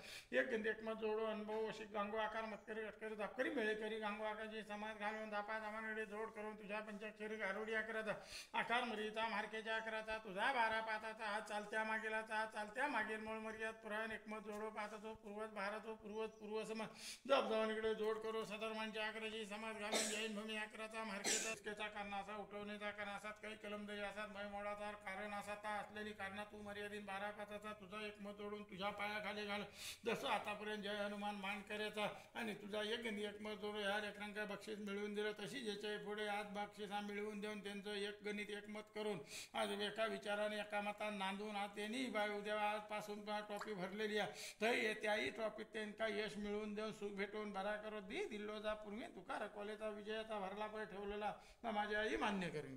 एकमत जोडो अनुभव वशिक गांगो आकार मतकरी अटकरी दापकरी मेळेकरी गांगो आकार समाज घालून दापा दामानकडे जोड करून तुझ्या पंचाक्षरी गारुडी अकराचा आकार मर्यादा मार्केच्या अकराचा तुझा 12 पाताचा हात चालत्या मागेलाचा हात चालत्या मागेल मूळ मर्याद पुराण एकमत जोडो पाताचो पूर्वज भारतो पूर्व समाज जप जवानीकडे जोड करो सदर्मांच्या अकराची समाज घालून जैन भूमी अकराचा मार्केचा कारणाचा उठवण्याचा कारणासात काही कलम दही असात भय मोडाचा कारण असा असलेली कारणा तू मर्यादित 12 पाताचा तुझा एकमत जोडून तुझ्या पायाखाली घाल जसं आतापर्यंत जय हनुमान मान करायचा आणि तुझा एकमत जोडो ह्या लेकरांका बक्षीस मिळवून दिलं तशी ज्याच्या पुढे आज बक्षिसा मिळवून देऊन त्यांचं एक गणित एकमत करून आज एका विचाराने एका मतात नांदून आज त्यांनी उद्या आजपासून ट्रॉफी भरलेली आहे तर त्याही ट्रॉफीत त्यांना यश मिळवून देऊन सुख भेटवून भरा करो दिल्लो जा पूर्वी तुका रखवलेचा विजयाचा भरला पण ठेवलेला ना माझ्या आई मान्य करेन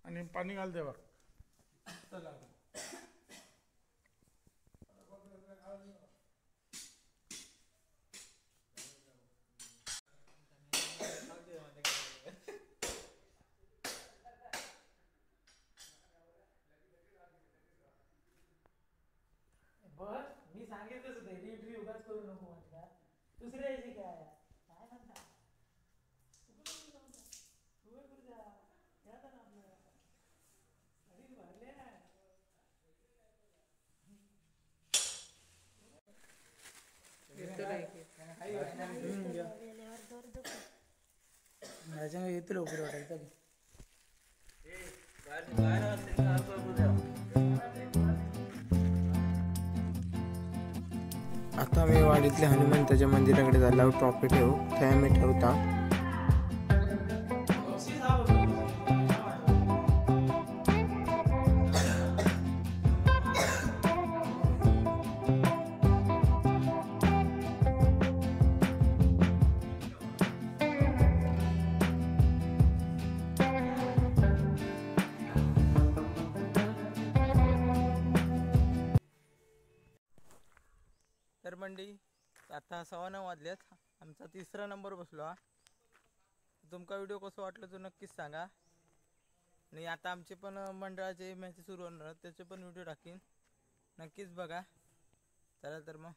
आणि पाणी घाल देवा मी सांगितलंच होतं एंट्री उगाच करू नको म्हटलं दुसऱ्या याची काय काय म्हणता येतील लवकर वाटायचं आता मी वाडीतल्या हनुमंताच्या मंदिराकडे झाला ट्रॉफी ठेवू थंय मी ठेवता. तर मंडळी आता 9:15 वाजल्यात. आमचा 3रा नंबर बसलो हा. तुमका व्हिडिओ कसं वाटलं तो नक्कीच सांगा. आणि आता आमचे पण मंडळाचे मॅच सुरू होणार त्याचे पण व्हिडिओ टाकीन, नक्कीच बघा. चला तर मग